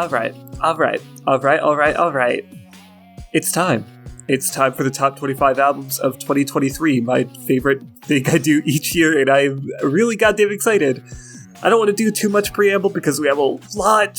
Alright. It's time. It's time for the top 25 albums of 2023, my favorite thing I do each year, and I'm really goddamn excited. I don't want to do too much preamble because we have a lot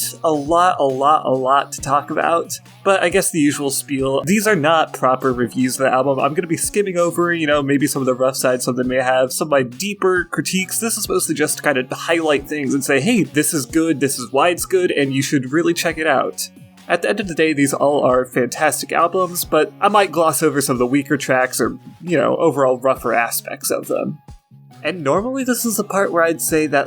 to talk about, but I guess the usual spiel. These are not proper reviews of the album. I'm going to be skimming over, maybe some of the rough sides something may have, some of my deeper critiques. This is supposed to just kind of highlight things and say, hey, this is good, this is why it's good, and you should really check it out. At the end of the day, these all are fantastic albums, but I might gloss over some of the weaker tracks or, overall rougher aspects of them. And normally this is the part where I'd say that,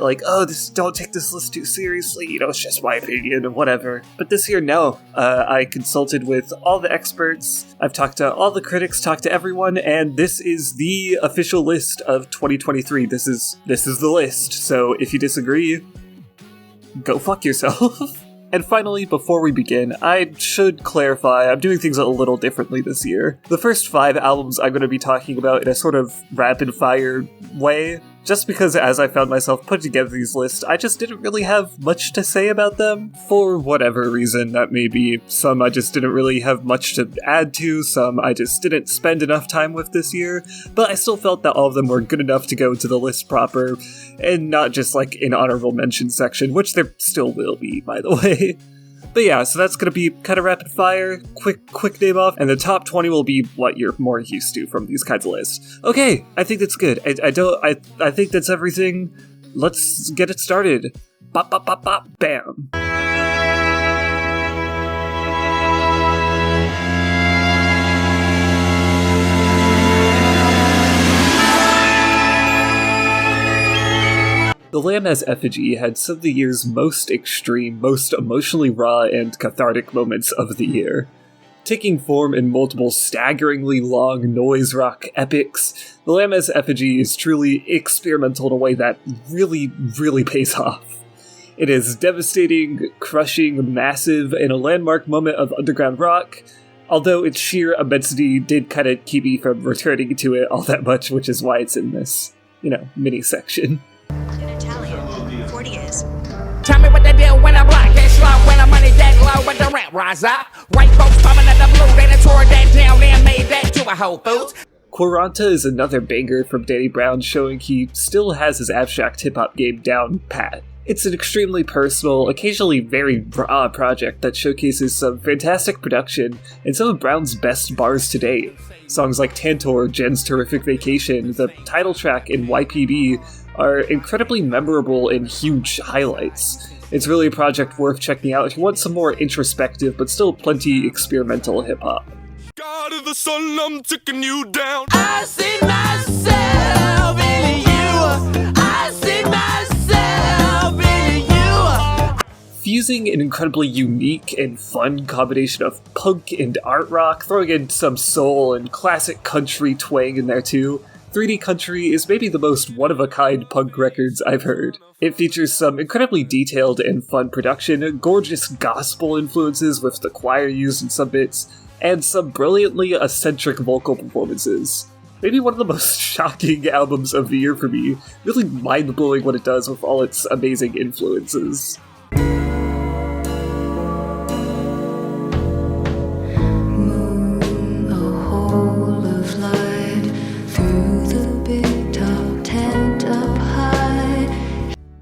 don't take this list too seriously, it's just my opinion or whatever. But this year, no. I consulted with all the experts, I've talked to all the critics, talked to everyone, and this is the official list of 2023. This is the list, so if you disagree, go fuck yourself. And finally, before we begin, I should clarify, I'm doing things a little differently this year. The first 5 albums I'm going to be talking about in a sort of rapid-fire way, just because as I found myself putting together these lists, I just didn't really have much to say about them, for whatever reason that may be. Some I just didn't really have much to add to, some I just didn't spend enough time with this year, but I still felt that all of them were good enough to go to the list proper, and not just an honorable mention section, which there still will be, by the way. But yeah, so that's going to be kind of rapid fire, quick name off, and the top 20 will be what you're more used to from these kinds of lists. Okay, I think that's good. I think that's everything. Let's get it started. Bop, bop, bop, bop, bam. The Lamb as Effigy had some of the year's most extreme, most emotionally raw and cathartic moments of the year. Taking form in multiple staggeringly long noise rock epics, The Lamb as Effigy is truly experimental in a way that really, really pays off. It is devastating, crushing, massive, and a landmark moment of underground rock, although its sheer immensity did kind of keep me from returning to it all that much, which is why it's in this, mini section. Tell me what they do when I block that slow, when I'm money that low, but the rent rise up. White folks coming at the blue, they done tore that down and made that to a Whole Foods. Quaranta is another banger from Danny Brown, showing he still has his abstract hip-hop game down pat. It's an extremely personal, occasionally very raw project that showcases some fantastic production and some of Brown's best bars to date. Songs like Tantor, Jen's Terrific Vacation, the title track, and YPB are incredibly memorable and huge highlights. It's really a project worth checking out if you want some more introspective but still plenty experimental hip-hop. God of the sun, I'm taking you down. I see myself in you. I see myself in you. Fusing an incredibly unique and fun combination of punk and art rock, throwing in some soul and classic country twang in there too, 3D Country is maybe the most one-of-a-kind punk records I've heard. It features some incredibly detailed and fun production, gorgeous gospel influences with the choir used in some bits, and some brilliantly eccentric vocal performances. Maybe one of the most shocking albums of the year for me, really mind-blowing what it does with all its amazing influences.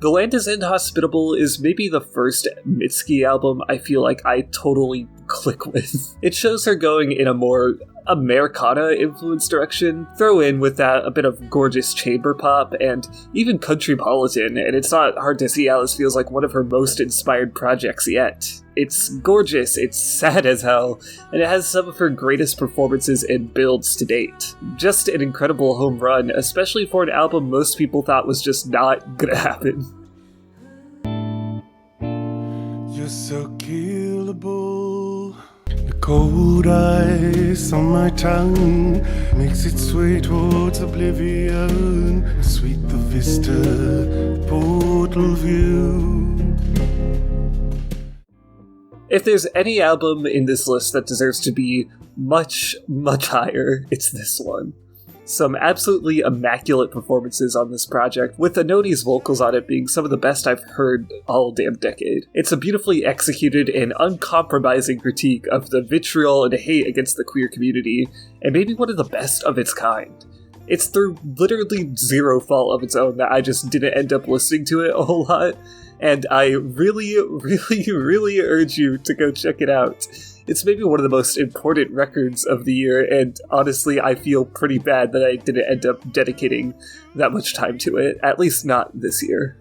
The Land is Inhospitable is maybe the first Mitski album I feel like I totally click with. It shows her going in a more Americana-influenced direction, throw in with that a bit of gorgeous chamber pop, and even countrypolitan, and it's not hard to see how this feels like one of her most inspired projects yet. It's gorgeous, it's sad as hell, and it has some of her greatest performances and builds to date. Just an incredible home run, especially for an album most people thought was just not gonna happen. You're so killable. The cold ice on my tongue makes its way towards oblivion. Sweet the vista, portal view. If there's any album in this list that deserves to be much, much higher, it's this one. Some absolutely immaculate performances on this project, with Anoni's vocals on it being some of the best I've heard all damn decade. It's a beautifully executed and uncompromising critique of the vitriol and hate against the queer community, and maybe one of the best of its kind. It's through literally zero fault of its own that I just didn't end up listening to it a whole lot, and I really urge you to go check it out. It's maybe one of the most important records of the year, and honestly, I feel pretty bad that I didn't end up dedicating that much time to it, at least not this year.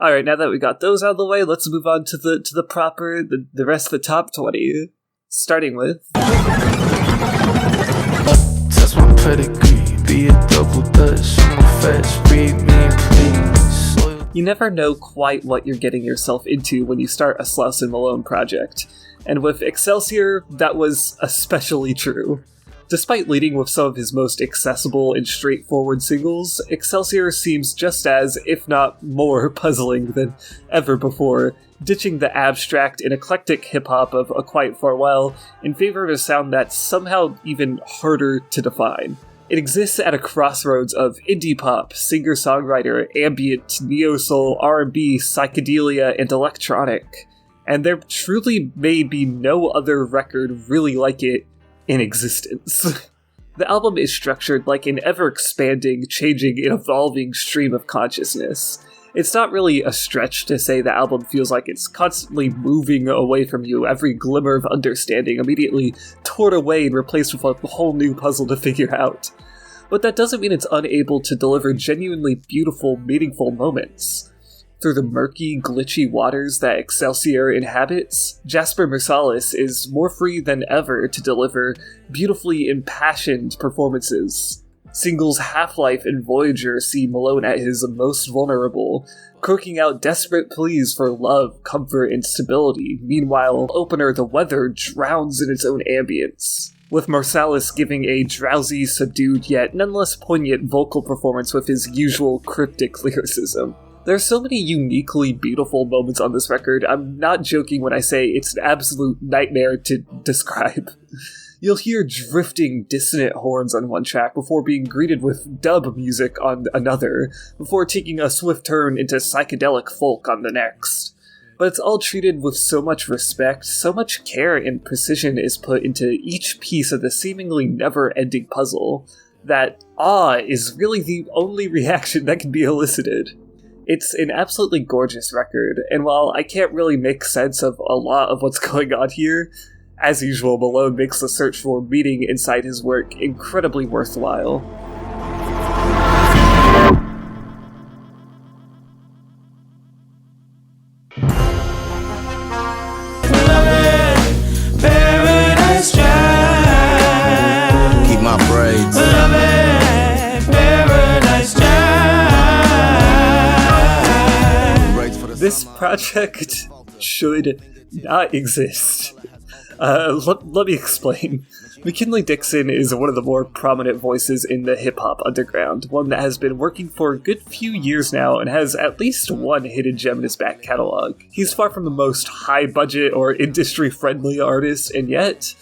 Alright, now that we got those out of the way, let's move on to the rest of the top 20, starting with... Test my pedigree, be a double dutch, fetch, read me, please. You never know quite what you're getting yourself into when you start a Slouse and Malone project, and with Excelsior, that was especially true. Despite leading with some of his most accessible and straightforward singles, Excelsior seems just as, if not more, puzzling than ever before, ditching the abstract and eclectic hip-hop of A Quiet Farewell in favor of a sound that's somehow even harder to define. It exists at a crossroads of indie pop, singer-songwriter, ambient, neo-soul, R&B, psychedelia, and electronic. And there truly may be no other record really like it in existence. The album is structured like an ever-expanding, changing, and evolving stream of consciousness. It's not really a stretch to say the album feels like it's constantly moving away from you, every glimmer of understanding immediately torn away and replaced with a whole new puzzle to figure out. But that doesn't mean it's unable to deliver genuinely beautiful, meaningful moments. Through the murky, glitchy waters that Excelsior inhabits, Jasper Marsalis is more free than ever to deliver beautifully impassioned performances. Singles Half-Life and Voyager see Malone at his most vulnerable, croaking out desperate pleas for love, comfort, and stability. Meanwhile, opener The Weather drowns in its own ambience, with Marsalis giving a drowsy, subdued, yet nonetheless poignant vocal performance with his usual cryptic lyricism. There are so many uniquely beautiful moments on this record, I'm not joking when I say it's an absolute nightmare to describe. You'll hear drifting, dissonant horns on one track before being greeted with dub music on another, before taking a swift turn into psychedelic folk on the next. But it's all treated with so much respect, so much care and precision is put into each piece of the seemingly never-ending puzzle, that awe is really the only reaction that can be elicited. It's an absolutely gorgeous record, and while I can't really make sense of a lot of what's going on here, as usual, Malone makes the search for meaning inside his work incredibly worthwhile. Paradise Drive. Keep my braids. Paradise Drive. This project should not exist. Let me explain. McKinley Dixon is one of the more prominent voices in the hip-hop underground, one that has been working for a good few years now and has at least one hidden gem in his back catalog. He's far from the most high-budget or industry-friendly artist, and yet,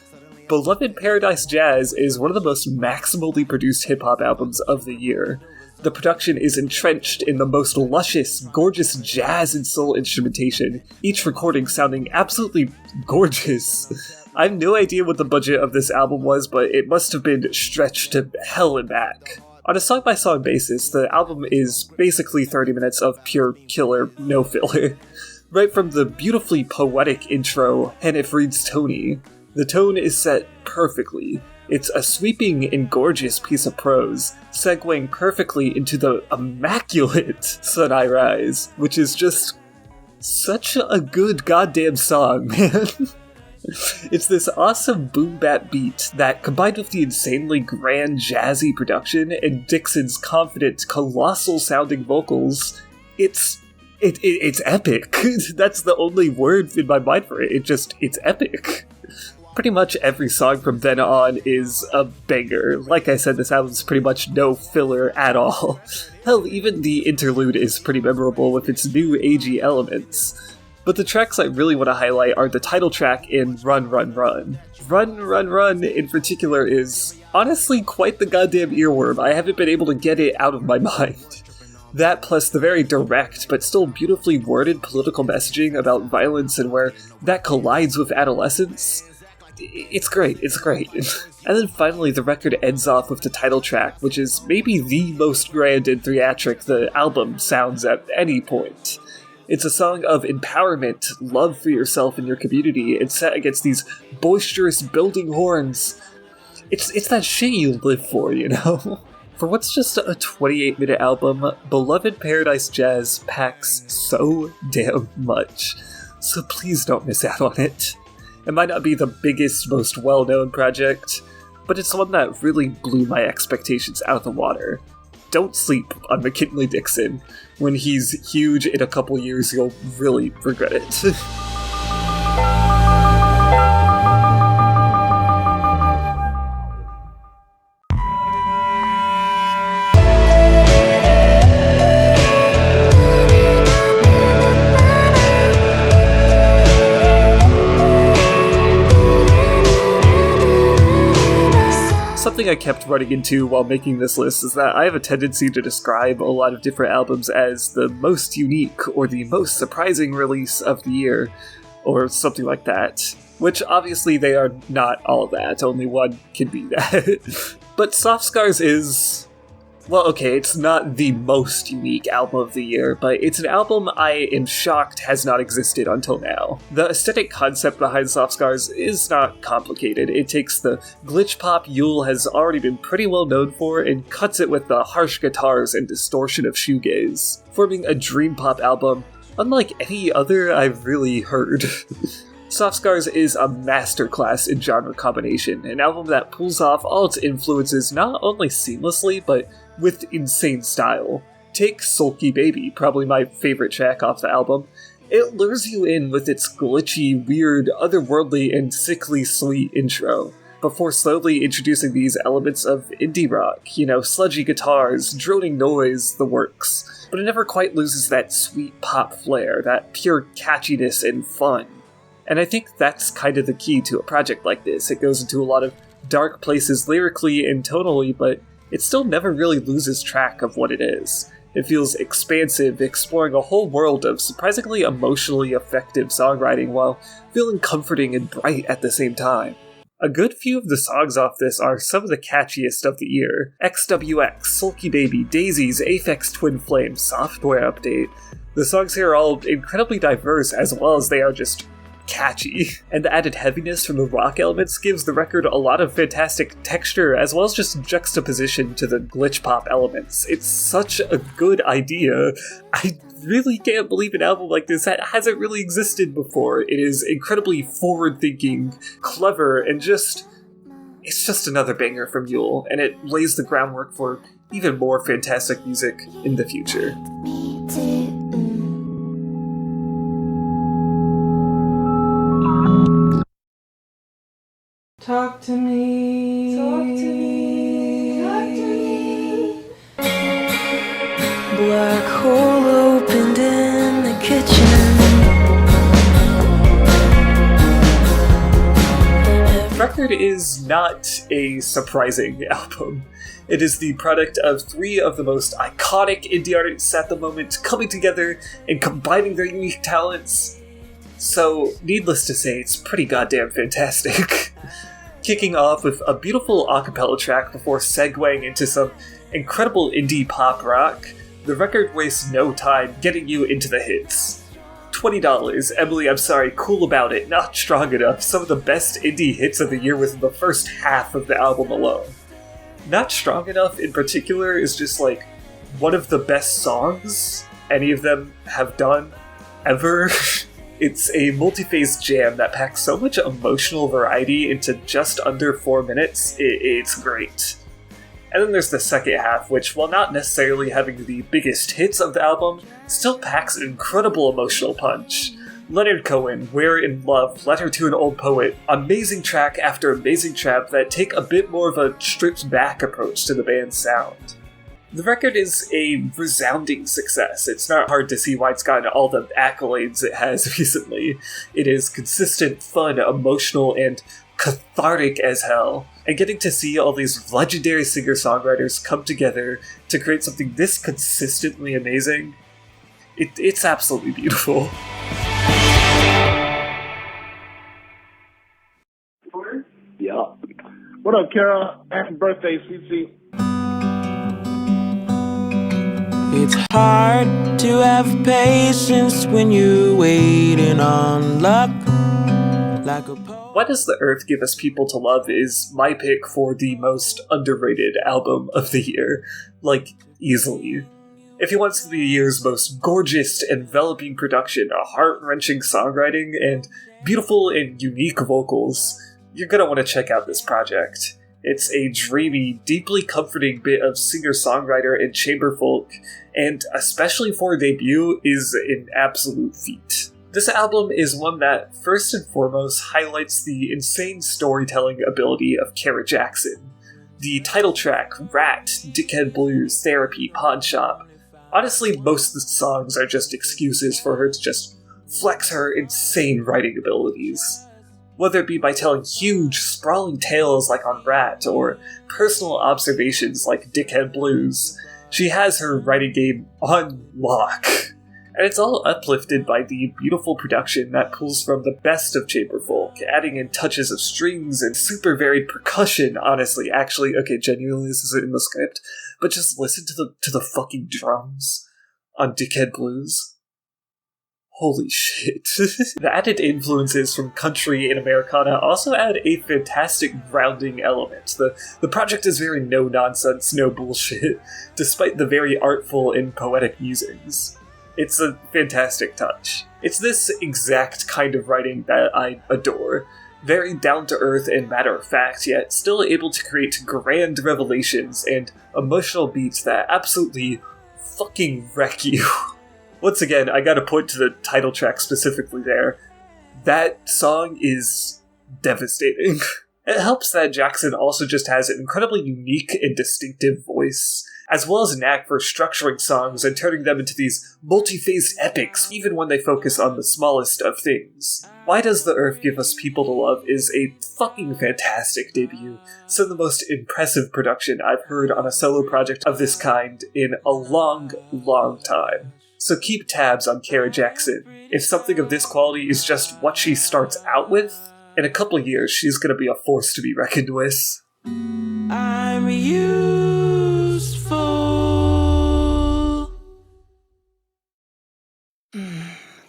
Beloved Paradise Jazz is one of the most maximally produced hip-hop albums of the year. The production is entrenched in the most luscious, gorgeous jazz and soul instrumentation, each recording sounding absolutely gorgeous. I have no idea what the budget of this album was, but it must have been stretched to hell and back. On a song-by-song basis, the album is basically 30 minutes of pure killer, no filler. Right from the beautifully poetic intro, Hannif reads Tony, the tone is set perfectly. It's a sweeping and gorgeous piece of prose, segueing perfectly into the immaculate Sun I Rise, which is just such a good goddamn song, man. It's this awesome boom-bap beat that, combined with the insanely grand jazzy production and Dixon's confident, colossal-sounding vocals, it's epic. That's the only word in my mind for it. It's epic. Pretty much every song from then on is a banger. Like I said, this album's pretty much no filler at all. Hell, even the interlude is pretty memorable with its new agey elements. But the tracks I really want to highlight are the title track and Run, Run, Run. Run, Run, Run in particular is honestly quite the goddamn earworm. I haven't been able to get it out of my mind. That plus the very direct but still beautifully worded political messaging about violence and where that collides with adolescence. It's great, it's great. And then finally the record ends off with the title track, which is maybe the most grand and theatric the album sounds at any point. It's a song of empowerment, love for yourself and your community, and set against these boisterous building horns. It's that shit you live for, you know? For what's just a 28-minute album, Beloved Paradise Jazz packs so damn much. So please don't miss out on it. It might not be the biggest, most well-known project, but it's one that really blew my expectations out of the water. Don't sleep on McKinley Dixon. When he's huge in a couple years, you'll really regret it. Something I kept running into while making this list is that I have a tendency to describe a lot of different albums as the most unique or the most surprising release of the year, or something like that. Which obviously they are not all of that, only one can be that. But Soft Scars is... well, okay, it's not the most unique album of the year, but it's an album I am shocked has not existed until now. The aesthetic concept behind Soft Scars is not complicated. It takes the glitch pop Yule has already been pretty well known for and cuts it with the harsh guitars and distortion of shoegaze, forming a dream pop album unlike any other I've really heard. Soft Scars is a masterclass in genre combination, an album that pulls off all its influences not only seamlessly, but with insane style. Take Sulky Baby, probably my favorite track off the album. It lures you in with its glitchy, weird, otherworldly, and sickly sweet intro, before slowly introducing these elements of indie rock, sludgy guitars, droning noise, the works. But it never quite loses that sweet pop flair, that pure catchiness and fun. And I think that's kind of the key to a project like this. It goes into a lot of dark places lyrically and tonally, but it still never really loses track of what it is. It feels expansive, exploring a whole world of surprisingly emotionally effective songwriting while feeling comforting and bright at the same time. A good few of the songs off this are some of the catchiest of the year. XWX, Sulky Baby, Daisies, Aphex Twin Flame, Software Update. The songs here are all incredibly diverse as well as they are just catchy, and the added heaviness from the rock elements gives the record a lot of fantastic texture as well as just juxtaposition to the glitch pop elements. It's such a good idea. I really can't believe an album like this that hasn't really existed before. It is incredibly forward-thinking, clever, and it's just another banger from Yule, and it lays the groundwork for even more fantastic music in the future. Talk to me. Talk to me. Talk to me. Black hole opened in the kitchen. The record is not a surprising album. It is the product of three of the most iconic indie artists at the moment coming together and combining their unique talents. So, needless to say, it's pretty goddamn fantastic. Kicking off with a beautiful a cappella track before segueing into some incredible indie pop rock, the record wastes no time getting you into the hits. $20, Emily, I'm sorry, Cool About It, Not Strong Enough, some of the best indie hits of the year within the first half of the album alone. Not Strong Enough in particular is just one of the best songs any of them have done ever. It's a multi-phase jam that packs so much emotional variety into just under 4 minutes, it's great. And then there's the second half, which, while not necessarily having the biggest hits of the album, still packs an incredible emotional punch. Leonard Cohen, We're in Love, Letter to an Old Poet, amazing track after amazing track that take a bit more of a stripped-back approach to the band's sound. The record is a resounding success. It's not hard to see why it's gotten all the accolades it has recently. It is consistent, fun, emotional, and cathartic as hell. And getting to see all these legendary singer-songwriters come together to create something this consistently amazing, it's absolutely beautiful. Yeah. What up, Kara? Happy birthday, CC. It's hard to have patience when you're waiting on luck. Like a Why Does the Earth Give Us People to Love is my pick for the most underrated album of the year. Like, easily. If you want the year's most gorgeous, enveloping production, a heart-wrenching songwriting, and beautiful and unique vocals, you're gonna want to check out this project. It's a dreamy, deeply comforting bit of singer-songwriter and chamber folk, and especially for a debut, is an absolute feat. This album is one that, first and foremost, highlights the insane storytelling ability of Kara Jackson. The title track, Rat, Dickhead Blues, Therapy, Pawn Shop. Honestly, most of the songs are just excuses for her to just flex her insane writing abilities. Whether it be by telling huge, sprawling tales like on Rat, or personal observations like Dickhead Blues, she has her writing game on lock. And it's all uplifted by the beautiful production that pulls from the best of chamber folk, adding in touches of strings and super varied percussion, honestly. Actually, okay, genuinely, this isn't in the script, but just listen to the fucking drums on Dickhead Blues. Holy shit. The added influences from country and Americana also add a fantastic grounding element. The project is very no-nonsense, no bullshit, despite the very artful and poetic musings. It's a fantastic touch. It's this exact kind of writing that I adore. Very down-to-earth and matter-of-fact, yet still able to create grand revelations and emotional beats that absolutely fucking wreck you. Once again, I gotta point to the title track specifically there. That song is devastating. It helps that Jackson also just has an incredibly unique and distinctive voice, as well as a knack for structuring songs and turning them into these multi-phased epics, even when they focus on the smallest of things. Why Does the Earth Give Us People to Love is a fucking fantastic debut, some of the most impressive production I've heard on a solo project of this kind in a long, long time. So keep tabs on Kara Jackson. If something of this quality is just what she starts out with, in a couple years she's gonna be a force to be reckoned with. I'm useful.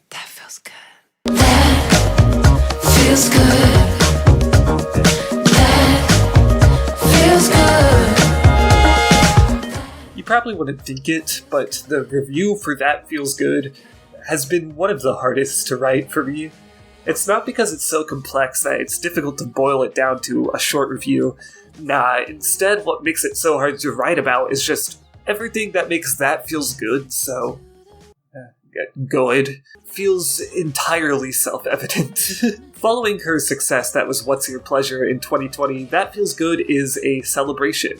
That feels good. That feels good. That feels good. You probably wouldn't think it, but the review for That Feels Good has been one of the hardest to write for me. It's not because it's so complex that it's difficult to boil it down to a short review. Nah, instead what makes it so hard to write about is just everything that makes That Feels Good so good feels entirely self-evident. Following her success that was What's Your Pleasure in 2020, That Feels Good is a celebration.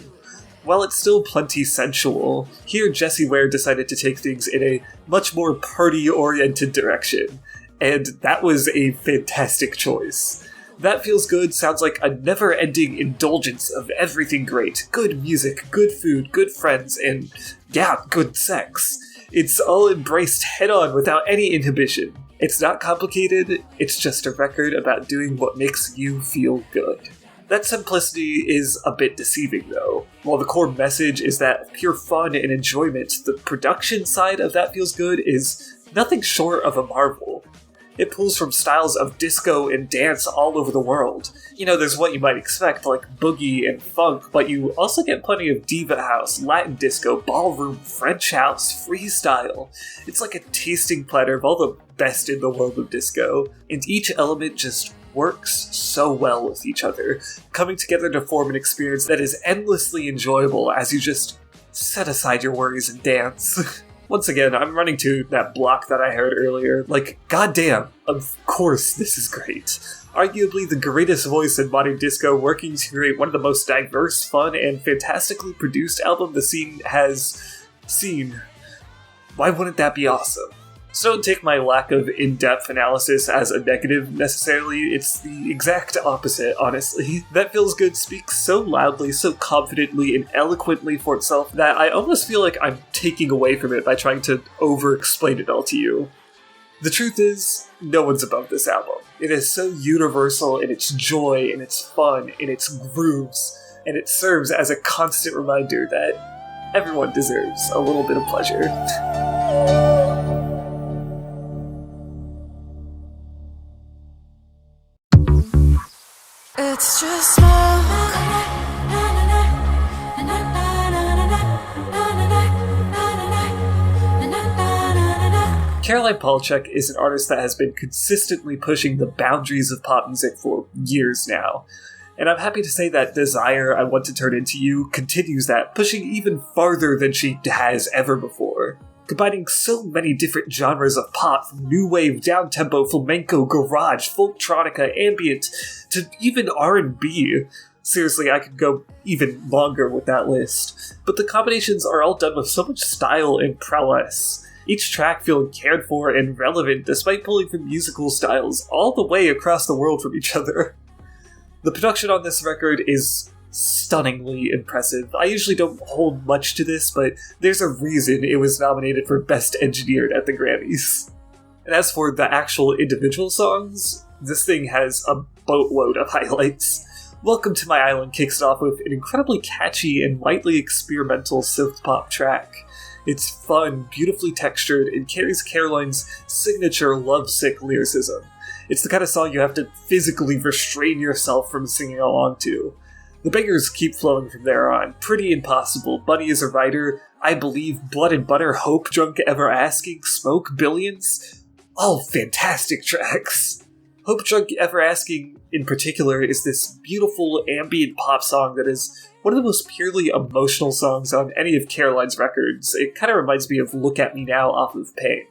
While it's still plenty sensual, here Jessie Ware decided to take things in a much more party-oriented direction, and that was a fantastic choice. That Feels Good sounds like a never-ending indulgence of everything great. Good music, good food, good friends, and yeah, good sex. It's all embraced head-on without any inhibition. It's not complicated, it's just a record about doing what makes you feel good. That simplicity is a bit deceiving, though. While the core message is that pure fun and enjoyment, the production side of That Feels Good is nothing short of a marvel. It pulls from styles of disco and dance all over the world. You know, there's what you might expect, like boogie and funk, but you also get plenty of diva house, Latin disco, ballroom, French house, freestyle. It's like a tasting platter of all the best in the world of disco, and each element just works so well with each other, coming together to form an experience that is endlessly enjoyable as you just set aside your worries and dance. Once again, I'm running to that block that I heard earlier. Like, goddamn, of course this is great. Arguably the greatest voice in modern disco, working to create one of the most diverse, fun, and fantastically produced album the scene has seen. Why wouldn't that be awesome? So don't take my lack of in-depth analysis as a negative necessarily, it's the exact opposite, honestly. That Feels Good speaks so loudly, so confidently, and eloquently for itself that I almost feel like I'm taking away from it by trying to over-explain it all to you. The truth is, no one's above this album. It is so universal in its joy, in its fun, in its grooves, and it serves as a constant reminder that everyone deserves a little bit of pleasure. It's just smoke. Caroline Polachek is an artist that has been consistently pushing the boundaries of pop music for years now. And I'm happy to say that Desire, I Want to Turn Into You continues that, pushing even farther than she has ever before. Combining so many different genres of pop, from new wave, downtempo, flamenco, garage, folktronica, ambient, to even R&B. Seriously, I could go even longer with that list. But the combinations are all done with so much style and prowess. Each track feeling cared for and relevant despite pulling from musical styles all the way across the world from each other. The production on this record is stunningly impressive. I usually don't hold much to this, but there's a reason it was nominated for Best Engineered at the Grammys. And as for the actual individual songs, this thing has a boatload of highlights. Welcome to My Island kicks it off with an incredibly catchy and lightly experimental synth pop track. It's fun, beautifully textured, and carries Caroline's signature lovesick lyricism. It's the kind of song you have to physically restrain yourself from singing along to. The bangers keep flowing from there on. Pretty Impossible, Bunny is a Writer, I Believe, Blood and Butter, Hope, Drunk Ever Asking, Smoke, Billions. All fantastic tracks. Hope, Drunk Ever Asking, in particular, is this beautiful ambient pop song that is one of the most purely emotional songs on any of Caroline's records. It kind of reminds me of Look At Me Now off of Pain.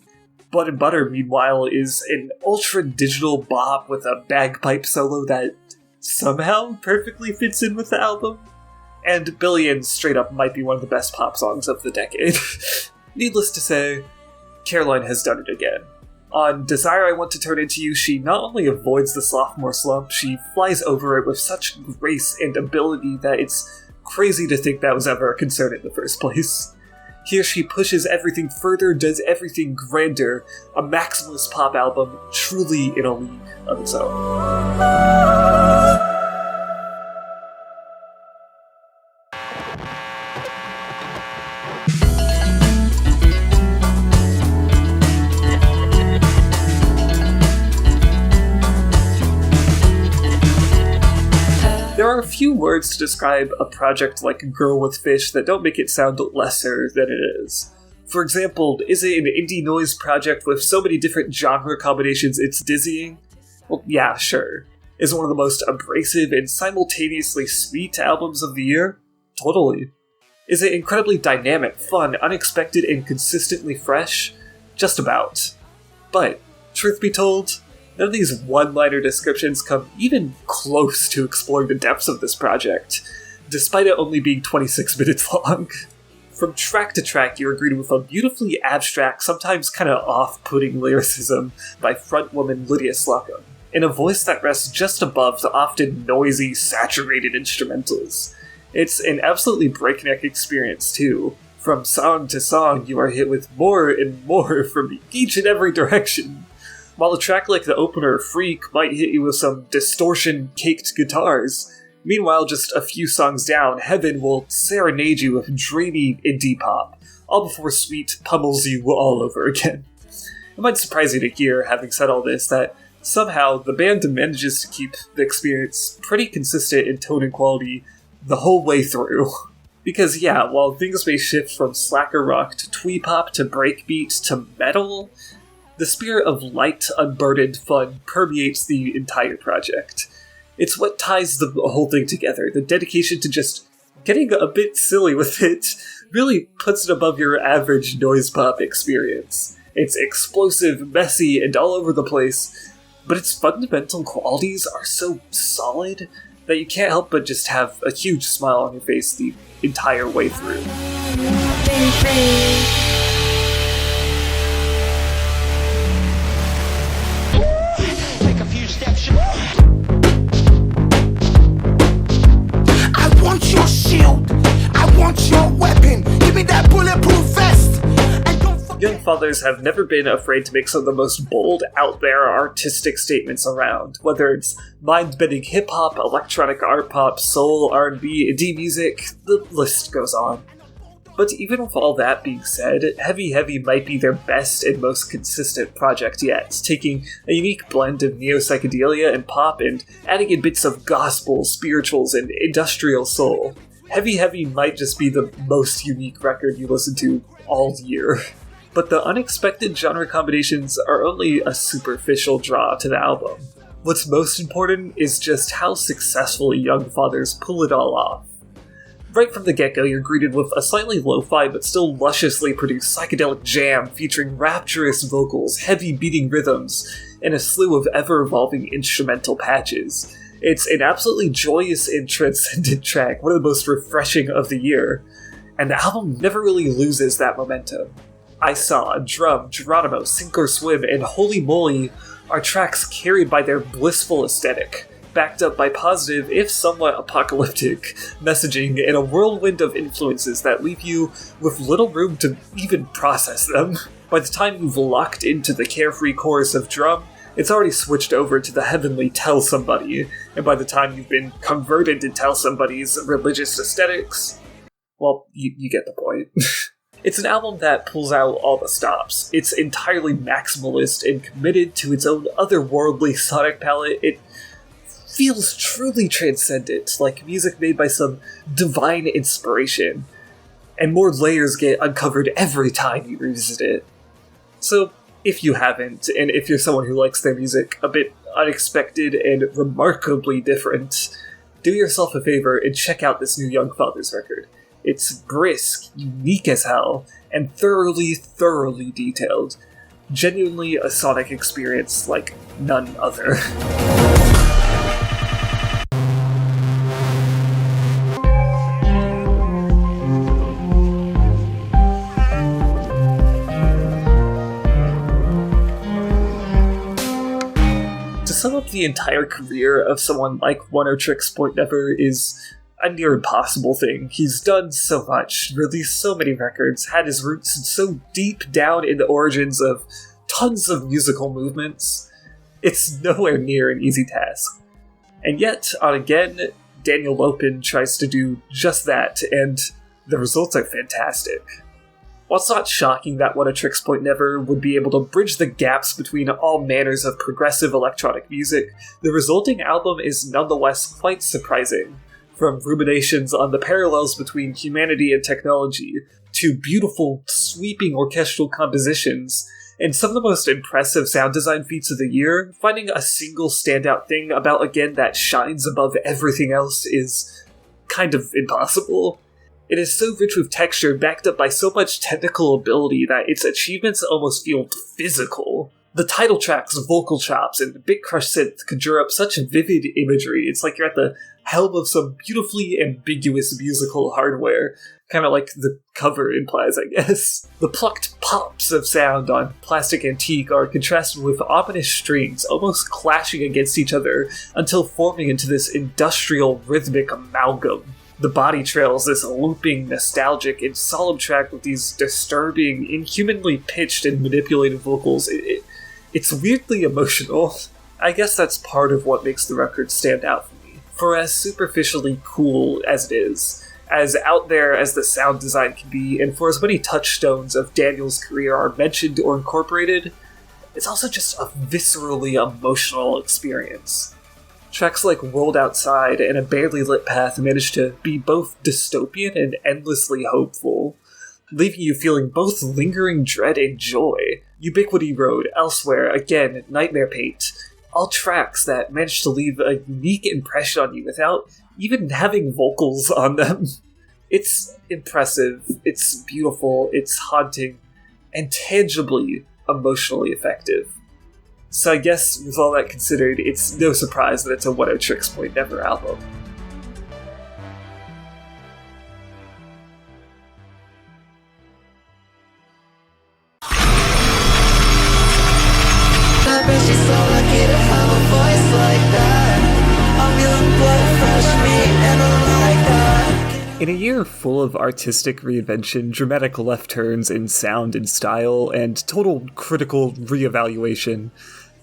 Blood and Butter, meanwhile, is an ultra-digital bop with a bagpipe solo that somehow perfectly fits in with the album. And Billions, straight up, might be one of the best pop songs of the decade. Needless to say, Caroline has done it again. On Desire I Want to Turn Into You, she not only avoids the sophomore slump, she flies over it with such grace and ability that it's crazy to think that was ever a concern in the first place. Here she pushes everything further, does everything grander, a maximalist pop album truly in a league of its own. There are a few words to describe a project like Girl with Fish that don't make it sound lesser than it is. For example, is it an indie noise project with so many different genre combinations it's dizzying? Well, yeah, sure. Is it one of the most abrasive and simultaneously sweet albums of the year? Totally. Is it incredibly dynamic, fun, unexpected, and consistently fresh? Just about. But, truth be told, none of these one-liner descriptions come even close to exploring the depths of this project, despite it only being 26 minutes long. From track to track, you're greeted with a beautifully abstract, sometimes kind of off-putting lyricism by frontwoman Lydia Slocum, in a voice that rests just above the often noisy, saturated instrumentals. It's an absolutely breakneck experience, too. From song to song, you are hit with more and more from each and every direction. While a track like the opener, Freak, might hit you with some distortion-caked guitars, meanwhile, just a few songs down, Heaven will serenade you with dreamy indie pop, all before Sweet pummels you all over again. It might surprise you to hear, having said all this, that somehow the band manages to keep the experience pretty consistent in tone and quality the whole way through. Because yeah, while things may shift from slacker rock to twee pop to breakbeat to metal, the spirit of light, unburdened fun permeates the entire project. It's what ties the whole thing together. The dedication to just getting a bit silly with it really puts it above your average noise pop experience. It's explosive, messy, and all over the place, but its fundamental qualities are so solid that you can't help but just have a huge smile on your face the entire way through. Take a few steps. I want your shield. I want your weapon. Give me that bulletproof vest. And don't forget. Young Fathers have never been afraid to make some of the most bold, out there, artistic statements around, whether it's mind-bending hip-hop, electronic art pop, soul, R&B, indie music, the list goes on. But even with all that being said, Heavy Heavy might be their best and most consistent project yet, taking a unique blend of neo-psychedelia and pop and adding in bits of gospel, spirituals, and industrial soul. Heavy Heavy might just be the most unique record you listen to all year. But the unexpected genre combinations are only a superficial draw to the album. What's most important is just how successfully Young Fathers pull it all off. Right from the get-go, you're greeted with a slightly lo-fi but still lusciously produced psychedelic jam featuring rapturous vocals, heavy beating rhythms, and a slew of ever-evolving instrumental patches. It's an absolutely joyous and transcendent track, one of the most refreshing of the year, and the album never really loses that momentum. I Saw, Drum, Geronimo, Sink or Swim, and Holy Moly are tracks carried by their blissful aesthetic, backed up by positive, if somewhat apocalyptic, messaging and a whirlwind of influences that leave you with little room to even process them. By the time you've locked into the carefree chorus of Drum, it's already switched over to the heavenly Tell Somebody, and by the time you've been converted to Tell Somebody's religious aesthetics, well, you get the point. It's an album that pulls out all the stops. It's entirely maximalist and committed to its own otherworldly sonic palette. It feels truly transcendent, like music made by some divine inspiration, and more layers get uncovered every time you revisit it. So, if you haven't, and if you're someone who likes their music a bit unexpected and remarkably different, do yourself a favor and check out this new Young Fathers record. It's brisk, unique as hell, and thoroughly detailed. Genuinely a sonic experience like none other. To sum up the entire career of someone like Oneohtrix Point Never is a near impossible thing. He's done so much, released so many records, had his roots so deep down in the origins of tons of musical movements. It's nowhere near an easy task. And yet, on again, Daniel Lopin tries to do just that, and the results are fantastic. While it's not shocking that Oneohtrix Point Never would be able to bridge the gaps between all manners of progressive electronic music, the resulting album is nonetheless quite surprising. From ruminations on the parallels between humanity and technology, to beautiful, sweeping orchestral compositions, and some of the most impressive sound design feats of the year, finding a single standout thing about a game that shines above everything else is kind of impossible. It is so rich with texture, backed up by so much technical ability that its achievements almost feel physical. The title track's vocal chops and the Bit Crush synth conjure up such vivid imagery. It's like you're at the helm of some beautifully ambiguous musical hardware, kind of like the cover implies, I guess. The plucked pops of sound on Plastic Antique are contrasted with ominous strings, almost clashing against each other until forming into this industrial rhythmic amalgam. The body trails this looping, nostalgic, and solemn track with these disturbing, inhumanly pitched and manipulated vocals. It's weirdly emotional. I guess that's part of what makes the record stand out for me. For as superficially cool as it is, as out there as the sound design can be, and for as many touchstones of Daniel's career are mentioned or incorporated, it's also just a viscerally emotional experience. Tracks like World Outside and A Barely Lit Path manage to be both dystopian and endlessly hopeful, leaving you feeling both lingering dread and joy. Ubiquity Road, Elsewhere, again, Nightmare Paint, all tracks that manage to leave a unique impression on you without even having vocals on them. It's impressive, it's beautiful, it's haunting, and tangibly emotionally effective. So I guess, with all that considered, it's no surprise that it's a What Are Tricks Point Never album. In a year full of artistic reinvention, dramatic left turns in sound and style, and total critical reevaluation,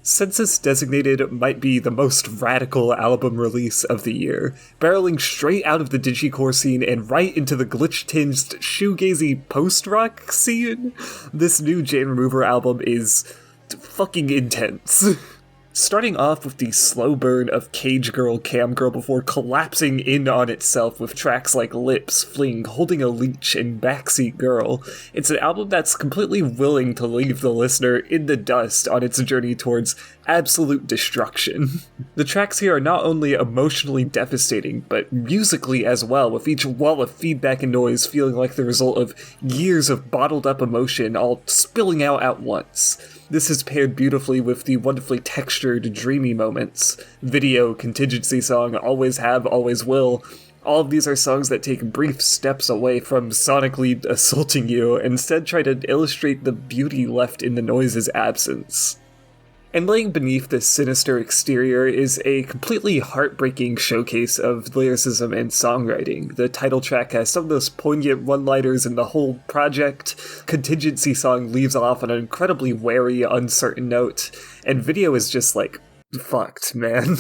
Census Designated might be the most radical album release of the year, barreling straight out of the digicore scene and right into the glitch-tinged shoegazy post-rock scene. This new Jane Remover album is fucking intense. Starting off with the slow burn of Cage Girl, Cam Girl before collapsing in on itself with tracks like Lips, Fling, Holding a Leech, and Backseat Girl, it's an album that's completely willing to leave the listener in the dust on its journey towards absolute destruction. The tracks here are not only emotionally devastating, but musically as well, with each wall of feedback and noise feeling like the result of years of bottled up emotion all spilling out at once. This is paired beautifully with the wonderfully textured, dreamy moments. Video, contingency song, always have, always will. All of these are songs that take brief steps away from sonically assaulting you, and instead try to illustrate the beauty left in the noise's absence. And laying beneath this sinister exterior is a completely heartbreaking showcase of lyricism and songwriting. The title track has some of those poignant one-liners in the whole project, Contingency Song leaves off on an incredibly wary, uncertain note, and Video is just like, fucked, man.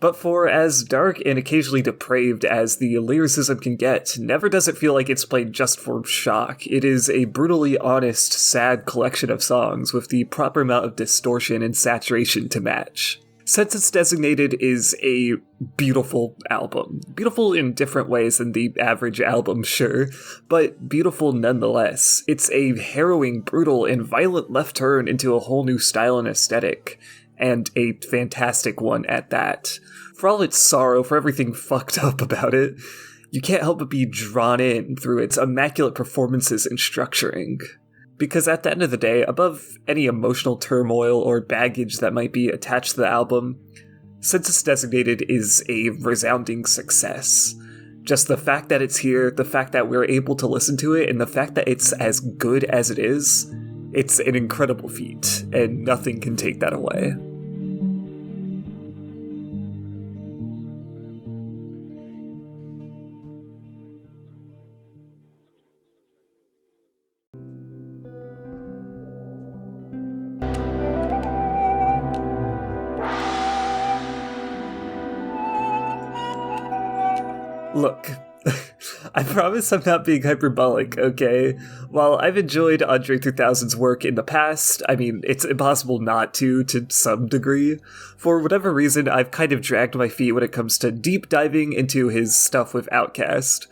But for as dark and occasionally depraved as the lyricism can get, never does it feel like it's played just for shock. It is a brutally honest, sad collection of songs with the proper amount of distortion and saturation to match. Census Designated is a beautiful album. Beautiful in different ways than the average album, sure, but beautiful nonetheless. It's a harrowing, brutal, and violent left turn into a whole new style and aesthetic, and a fantastic one at that. For all its sorrow, for everything fucked up about it, you can't help but be drawn in through its immaculate performances and structuring. Because at the end of the day, above any emotional turmoil or baggage that might be attached to the album, Census Designated is a resounding success. Just the fact that it's here, the fact that we're able to listen to it, and the fact that it's as good as it is, it's an incredible feat, and nothing can take that away. Look, I promise I'm not being hyperbolic, okay? While I've enjoyed Andre 3000's work in the past, I mean, it's impossible not to some degree. For whatever reason, I've kind of dragged my feet when it comes to deep diving into his stuff with Outkast.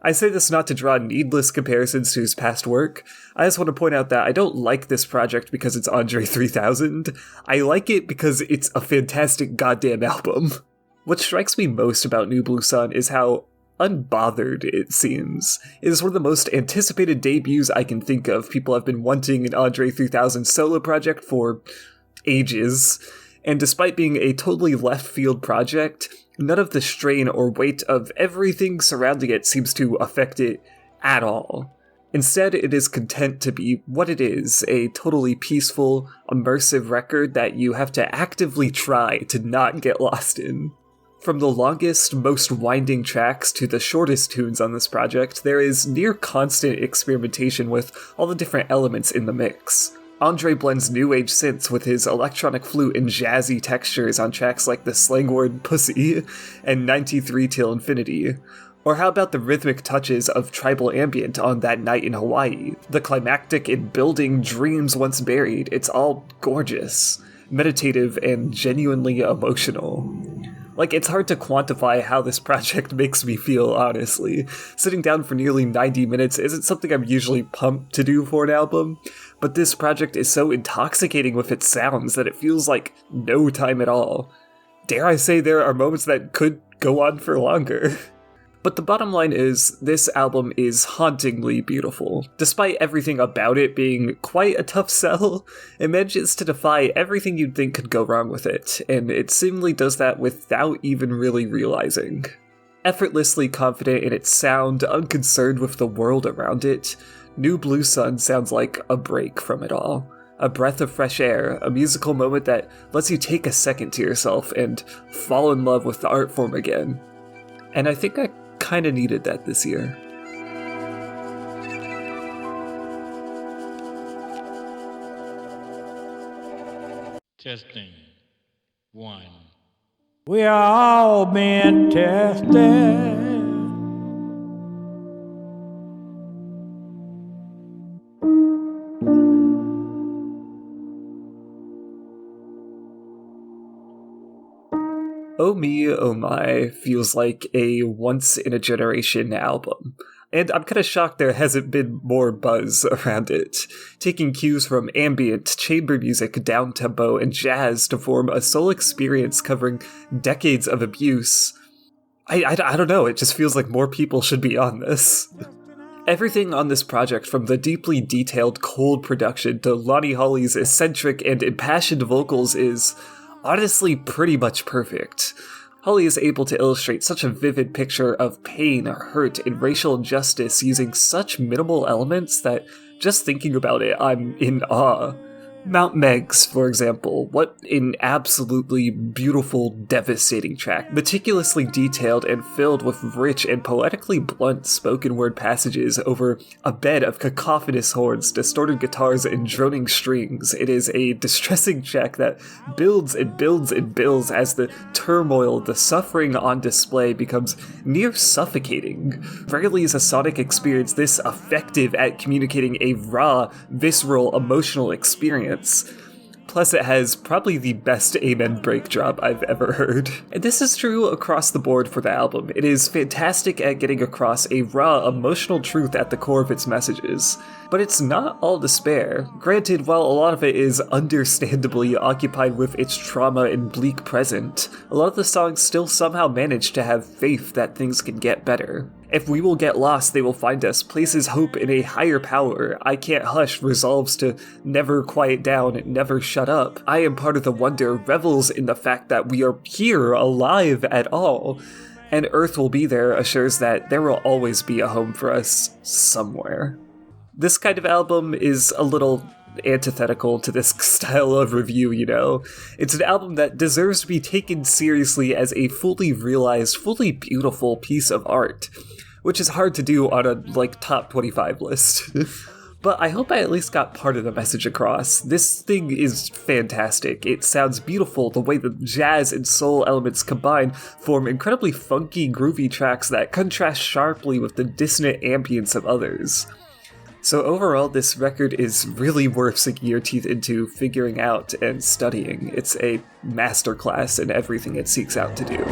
I say this not to draw needless comparisons to his past work. I just want to point out that I don't like this project because it's Andre 3000. I like it because it's a fantastic goddamn album. What strikes me most about New Blue Sun is how unbothered it seems. It is one of the most anticipated debuts I can think of. People have been wanting an Andre 3000 solo project for ages, and despite being a totally left-field project, none of the strain or weight of everything surrounding it seems to affect it at all. Instead, it is content to be what it is, a totally peaceful, immersive record that you have to actively try to not get lost in. From the longest, most winding tracks to the shortest tunes on this project, there is near constant experimentation with all the different elements in the mix. Andre blends new age synths with his electronic flute and jazzy textures on tracks like the slang word pussy and 93 Till Infinity. Or how about the rhythmic touches of tribal ambient on That Night in Hawaii? The climactic and building dreams once buried, it's all gorgeous, meditative, and genuinely emotional. Like, it's hard to quantify how this project makes me feel, honestly. Sitting down for nearly 90 minutes isn't something I'm usually pumped to do for an album, but this project is so intoxicating with its sounds that it feels like no time at all. Dare I say there are moments that could go on for longer. But the bottom line is, this album is hauntingly beautiful. Despite everything about it being quite a tough sell, it manages to defy everything you'd think could go wrong with it, and it seemingly does that without even really realizing. Effortlessly confident in its sound, unconcerned with the world around it, New Blue Sun sounds like a break from it all. A breath of fresh air, a musical moment that lets you take a second to yourself and fall in love with the art form again. And I think I kinda needed that this year. Testing. 1. We are all being tested. Oh Me, Oh My feels like a once-in-a-generation album, and I'm kinda shocked there hasn't been more buzz around it, taking cues from ambient, chamber music, down-tempo, and jazz to form a soul experience covering decades of abuse. I don't know, it just feels like more people should be on this. Everything on this project, from the deeply detailed, cold production to Lonnie Hawley's eccentric and impassioned vocals, is honestly pretty much perfect. Hawley is able to illustrate such a vivid picture of pain, hurt, and racial injustice using such minimal elements that just thinking about it, I'm in awe. Mount Megs, for example, what an absolutely beautiful, devastating track, meticulously detailed and filled with rich and poetically blunt spoken word passages over a bed of cacophonous horns, distorted guitars, and droning strings. It is a distressing track that builds and builds and builds as the turmoil, the suffering on display becomes near suffocating. Rarely is a sonic experience this effective at communicating a raw, visceral, emotional experience. Plus, it has probably the best amen break drop I've ever heard. And this is true across the board for the album. It is fantastic at getting across a raw, emotional truth at the core of its messages. But it's not all despair. Granted, while a lot of it is understandably occupied with its trauma and bleak present, a lot of the songs still somehow manage to have faith that things can get better. If we will get lost, they will find us, places hope in a higher power. I Can't Hush resolves to never quiet down, never shut up. I Am Part of the Wonder revels in the fact that we are here, alive at all. And Earth Will Be There assures that there will always be a home for us somewhere. This kind of album is a little antithetical to this style of review, you know? It's an album that deserves to be taken seriously as a fully realized, fully beautiful piece of art, which is hard to do on a, top 25 list. But I hope I at least got part of the message across. This thing is fantastic. It sounds beautiful. The way the jazz and soul elements combine form incredibly funky, groovy tracks that contrast sharply with the dissonant ambience of others. So overall, this record is really worth sinking your teeth into, figuring out, and studying. It's a masterclass in everything it seeks out to do.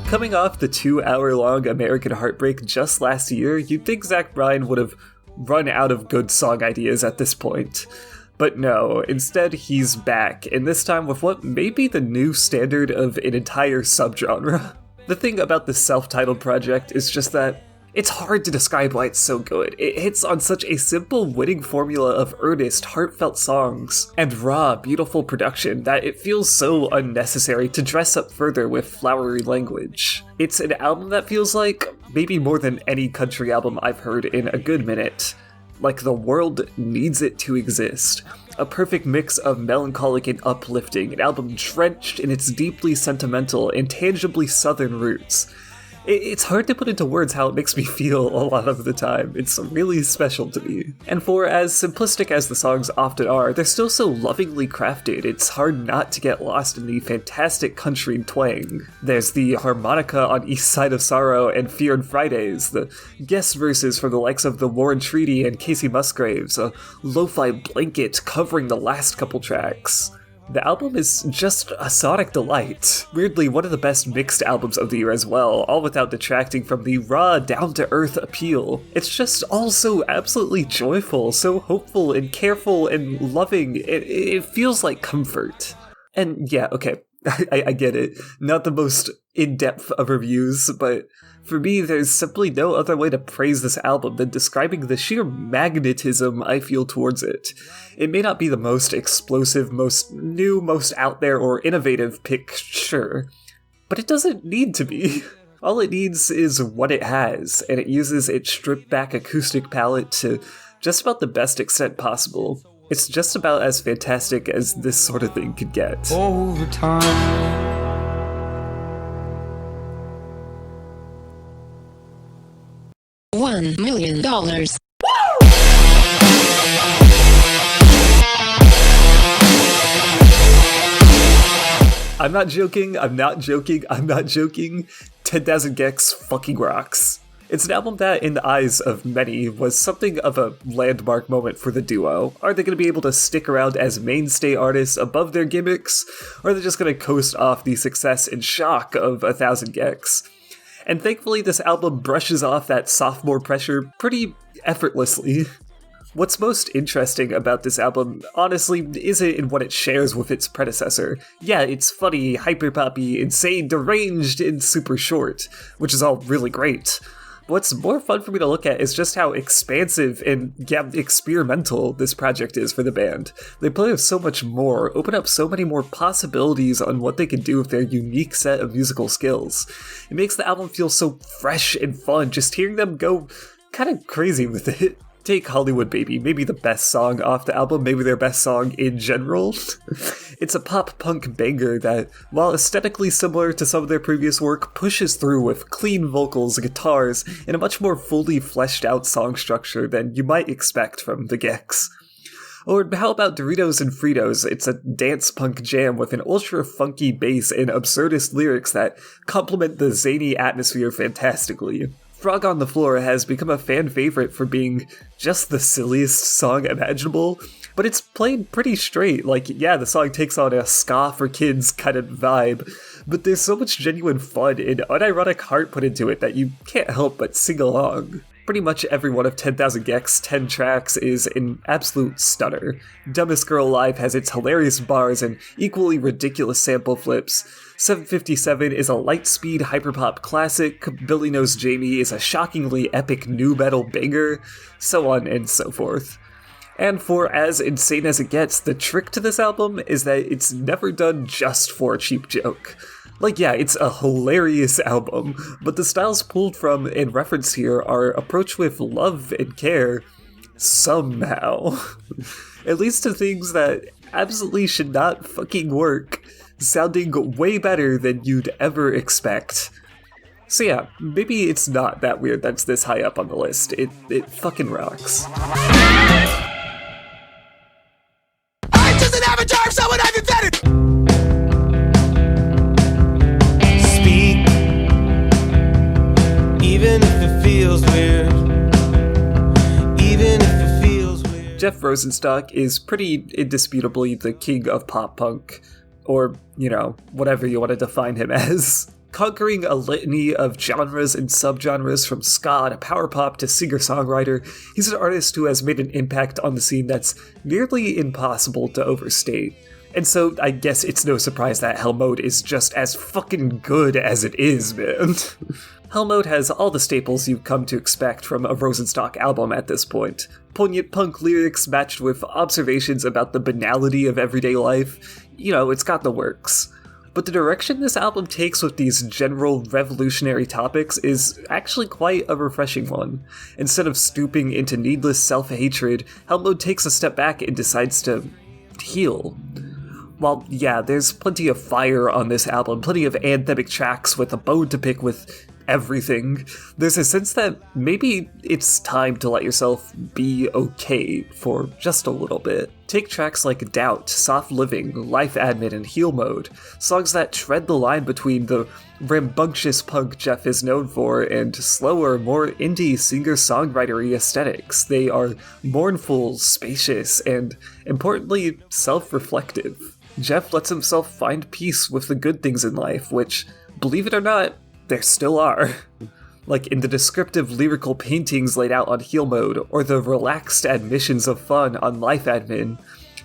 Coming off the 2-hour-long American Heartbreak just last year, you'd think Zach Bryan would have run out of good song ideas at this point. But no, instead he's back, and this time with what may be the new standard of an entire subgenre. The thing about this self-titled project is just that it's hard to describe why it's so good. It hits on such a simple winning formula of earnest, heartfelt songs and raw, beautiful production that it feels so unnecessary to dress up further with flowery language. It's an album that feels like, maybe more than any country album I've heard in a good minute, like the world needs it to exist. A perfect mix of melancholic and uplifting, an album drenched in its deeply sentimental and tangibly southern roots. It's hard to put into words how it makes me feel a lot of the time. It's really special to me. And for as simplistic as the songs often are, they're still so lovingly crafted, it's hard not to get lost in the fantastic country twang. There's the harmonica on East Side of Sorrow and Fear and Fridays, the guest verses from the likes of the War and Treaty and Casey Musgraves, a lo-fi blanket covering the last couple tracks. The album is just a sonic delight. Weirdly, one of the best mixed albums of the year as well, all without detracting from the raw, down-to-earth appeal. It's just all so absolutely joyful, so hopeful and careful and loving. It feels like comfort. And yeah, okay, I get it. Not the most in-depth of reviews, but for me, there's simply no other way to praise this album than describing the sheer magnetism I feel towards it. It may not be the most explosive, most new, most out there, or innovative pick, sure, but it doesn't need to be. All it needs is what it has, and it uses its stripped-back acoustic palette to just about the best extent possible. It's just about as fantastic as this sort of thing could get. Over time. $1 million. I'm not joking, I'm not joking, I'm not joking. 10,000 Gex fucking rocks. It's an album that, in the eyes of many, was something of a landmark moment for the duo. Are they going to be able to stick around as mainstay artists above their gimmicks, or are they just going to coast off the success and shock of 1,000 Gex? And thankfully, this album brushes off that sophomore pressure pretty effortlessly. What's most interesting about this album, honestly, isn't in what it shares with its predecessor. Yeah, it's funny, hyper-poppy, insane, deranged, and super short, which is all really great. What's more fun for me to look at is just how expansive and experimental this project is for the band. They play with so much more, open up so many more possibilities on what they can do with their unique set of musical skills. It makes the album feel so fresh and fun, just hearing them go kind of crazy with it. Take Hollywood Baby, maybe the best song off the album, maybe their best song in general. It's a pop-punk banger that, while aesthetically similar to some of their previous work, pushes through with clean vocals, guitars, and a much more fully fleshed out song structure than you might expect from the Gex. Or how about Doritos and Fritos? It's a dance punk jam with an ultra-funky bass and absurdist lyrics that complement the zany atmosphere fantastically. Frog on the Floor has become a fan favorite for being just the silliest song imaginable, but it's played pretty straight. Like, yeah, the song takes on a ska for kids kind of vibe, but there's so much genuine fun and unironic heart put into it that you can't help but sing along. Pretty much every one of 10,000 Gex' 10 tracks is an absolute stunner. Dumbest Girl Alive has its hilarious bars and equally ridiculous sample flips. 757 is a light-speed hyperpop classic, Billy Knows Jamie is a shockingly epic nu metal banger, so on and so forth. And for as insane as it gets, the trick to this album is that it's never done just for a cheap joke. Like, yeah, it's a hilarious album, but the styles pulled from and referenced here are approached with love and care, somehow. It leads to things that absolutely should not fucking work, sounding way better than you'd ever expect. So yeah, maybe it's not that weird that's this high up on the list. It fucking rocks. I'm just an avatar of someone I've invented! Even if it feels weird. Even if it feels weird. Jeff Rosenstock is pretty indisputably the king of pop punk, or, you know, whatever you want to define him as. Conquering a litany of genres and subgenres from ska to power pop to singer-songwriter, he's an artist who has made an impact on the scene that's nearly impossible to overstate. And so I guess it's no surprise that Hell Mode is just as fucking good as it is, man. Hell Mode has all the staples you've come to expect from a Rosenstock album at this point. Poignant punk lyrics matched with observations about the banality of everyday life. You know, it's got the works. But the direction this album takes with these general revolutionary topics is actually quite a refreshing one. Instead of stooping into needless self-hatred, Hell Mode takes a step back and decides to heal. While, yeah, there's plenty of fire on this album, plenty of anthemic tracks with a bone to pick with everything. There's a sense that maybe it's time to let yourself be okay for just a little bit. Take tracks like Doubt, Soft Living, Life Admin, and Heal Mode, songs that tread the line between the rambunctious punk Jeff is known for and slower, more indie singer-songwritery aesthetics. They are mournful, spacious, and, importantly, self-reflective. Jeff lets himself find peace with the good things in life, which, believe it or not, there still are. Like in the descriptive lyrical paintings laid out on Heal Mode, or the relaxed admissions of fun on Life Admin,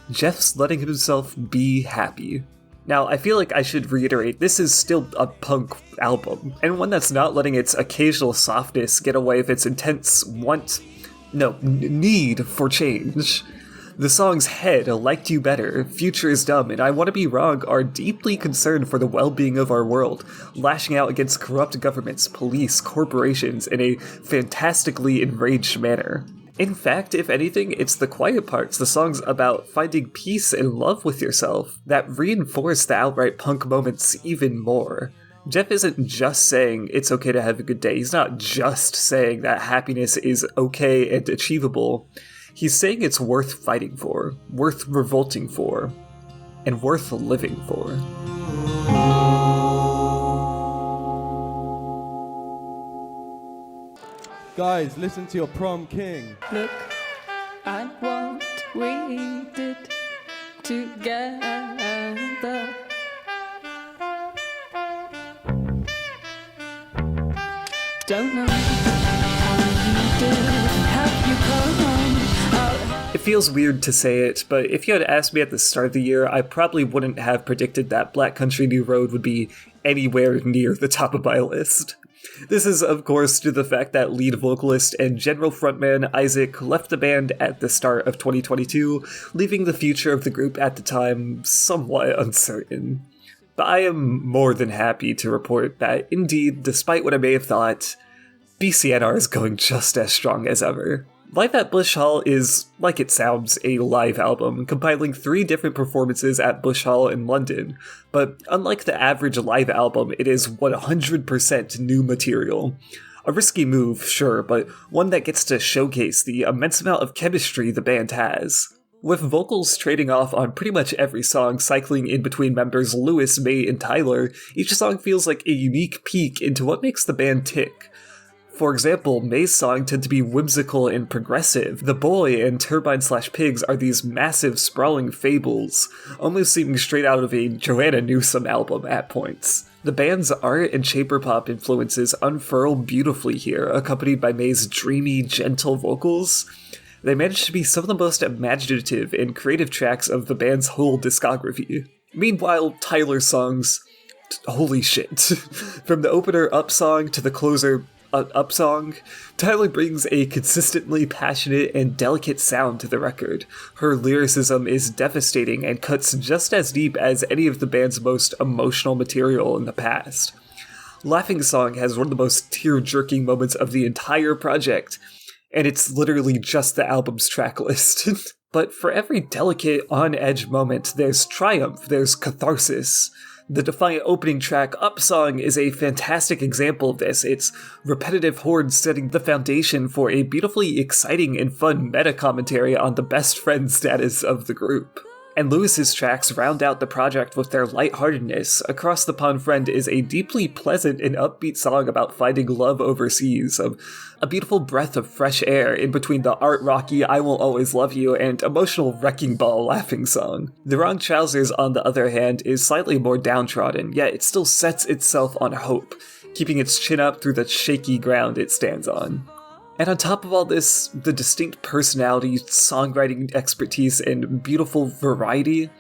Jeff's letting himself be happy. Now, I feel like I should reiterate, this is still a punk album, and one that's not letting its occasional softness get away with its intense need for change. The songs Head, Liked You Better, Future is Dumb, and I Want to Be Wrong are deeply concerned for the well-being of our world, lashing out against corrupt governments, police, corporations in a fantastically enraged manner. In fact, if anything, it's the quiet parts, the songs about finding peace and love with yourself, that reinforce the outright punk moments even more. Jeff isn't just saying it's okay to have a good day, he's not just saying that happiness is okay and achievable. He's saying it's worth fighting for, worth revolting for, and worth living for. Guys, listen to your prom king. Look at what we did together. Don't know how you did. Have you come? It feels weird to say it, but if you had asked me at the start of the year, I probably wouldn't have predicted that Black Country New Road would be anywhere near the top of my list. This is, of course, due to the fact that lead vocalist and general frontman Isaac left the band at the start of 2022, leaving the future of the group at the time somewhat uncertain. But I am more than happy to report that, indeed, despite what I may have thought, BCNR is going just as strong as ever. Live at Bush Hall is, like it sounds, a live album, compiling 3 different performances at Bush Hall in London, but unlike the average live album, it is 100% new material. A risky move, sure, but one that gets to showcase the immense amount of chemistry the band has. With vocals trading off on pretty much every song, cycling in between members Lewis, May, and Tyler, each song feels like a unique peek into what makes the band tick. For example, May's songs tend to be whimsical and progressive. The Boy and Turbine/Pigs are these massive, sprawling fables, almost seeming straight out of a Joanna Newsom album at points. The band's art and chamber pop influences unfurl beautifully here, accompanied by May's dreamy, gentle vocals. They manage to be some of the most imaginative and creative tracks of the band's whole discography. Meanwhile, Tyler's songs, holy shit. From the opener Up song to the closer Up song, Tyler brings a consistently passionate and delicate sound to the record. Her lyricism is devastating and cuts just as deep as any of the band's most emotional material in the past. Laughing Song has one of the most tear-jerking moments of the entire project, and it's literally just the album's track list. But for every delicate, on-edge moment, there's triumph, there's catharsis. The defiant opening track, Up Song, is a fantastic example of this. Its repetitive horns setting the foundation for a beautifully exciting and fun meta-commentary on the best friend status of the group. And Lewis's tracks round out the project with their lightheartedness. Across the Pond Friend is a deeply pleasant and upbeat song about finding love overseas, a beautiful breath of fresh air in between the art-rocky I Will Always Love You and emotional Wrecking Ball laughing song. The Wrong Trousers, on the other hand, is slightly more downtrodden, yet it still sets itself on hope, keeping its chin up through the shaky ground it stands on. And on top of all this, the distinct personality, songwriting expertise, and beautiful variety,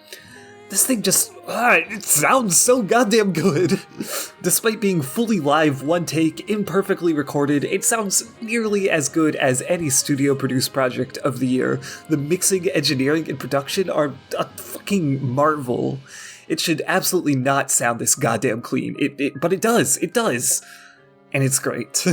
this thing just, it sounds so goddamn good. Despite being fully live, one take, imperfectly recorded, it sounds nearly as good as any studio-produced project of the year. The mixing, engineering, and production are a fucking marvel. It should absolutely not sound this goddamn clean, but it does. And it's great.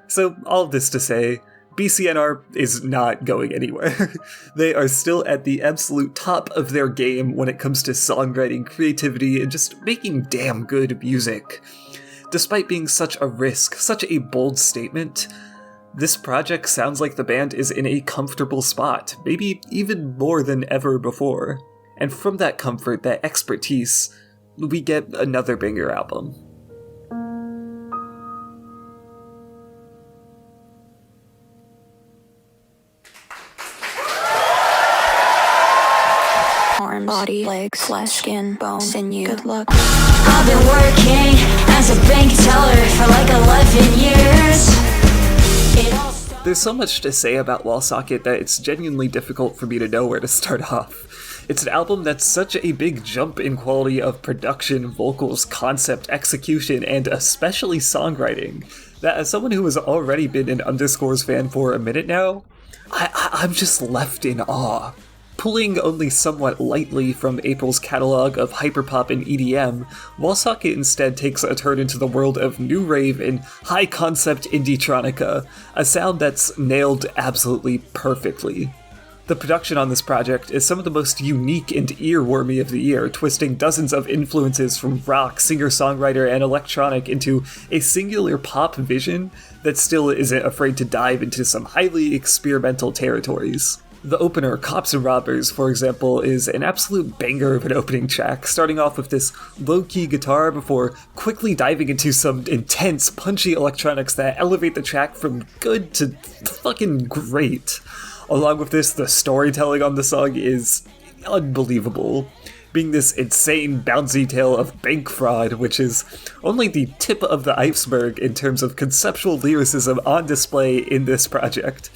So, all of this to say, BCNR is not going anywhere. They are still at the absolute top of their game when it comes to songwriting, creativity, and just making damn good music. Despite being such a risk, such a bold statement, this project sounds like the band is in a comfortable spot, maybe even more than ever before. And from that comfort, that expertise, we get another banger album. Arms, body, legs, flesh, skin, bone, sinew. Good luck. I've been working as a bank teller for like 11 years. There's so much to say about Wallsocket that it's genuinely difficult for me to know where to start off. It's an album that's such a big jump in quality of production, vocals, concept, execution, and especially songwriting, that as someone who has already been an Underscores fan for a minute now, I'm just left in awe. Pulling only somewhat lightly from April's catalog of hyperpop and EDM, Wallsocket instead takes a turn into the world of new rave and high-concept indie-tronica, a sound that's nailed absolutely perfectly. The production on this project is some of the most unique and earwormy of the year, twisting dozens of influences from rock, singer-songwriter, and electronic into a singular pop vision that still isn't afraid to dive into some highly experimental territories. The opener, Cops and Robbers, for example, is an absolute banger of an opening track, starting off with this low-key guitar before quickly diving into some intense, punchy electronics that elevate the track from good to fucking great. Along with this, the storytelling on the song is unbelievable, being this insane, bouncy tale of bank fraud, which is only the tip of the iceberg in terms of conceptual lyricism on display in this project.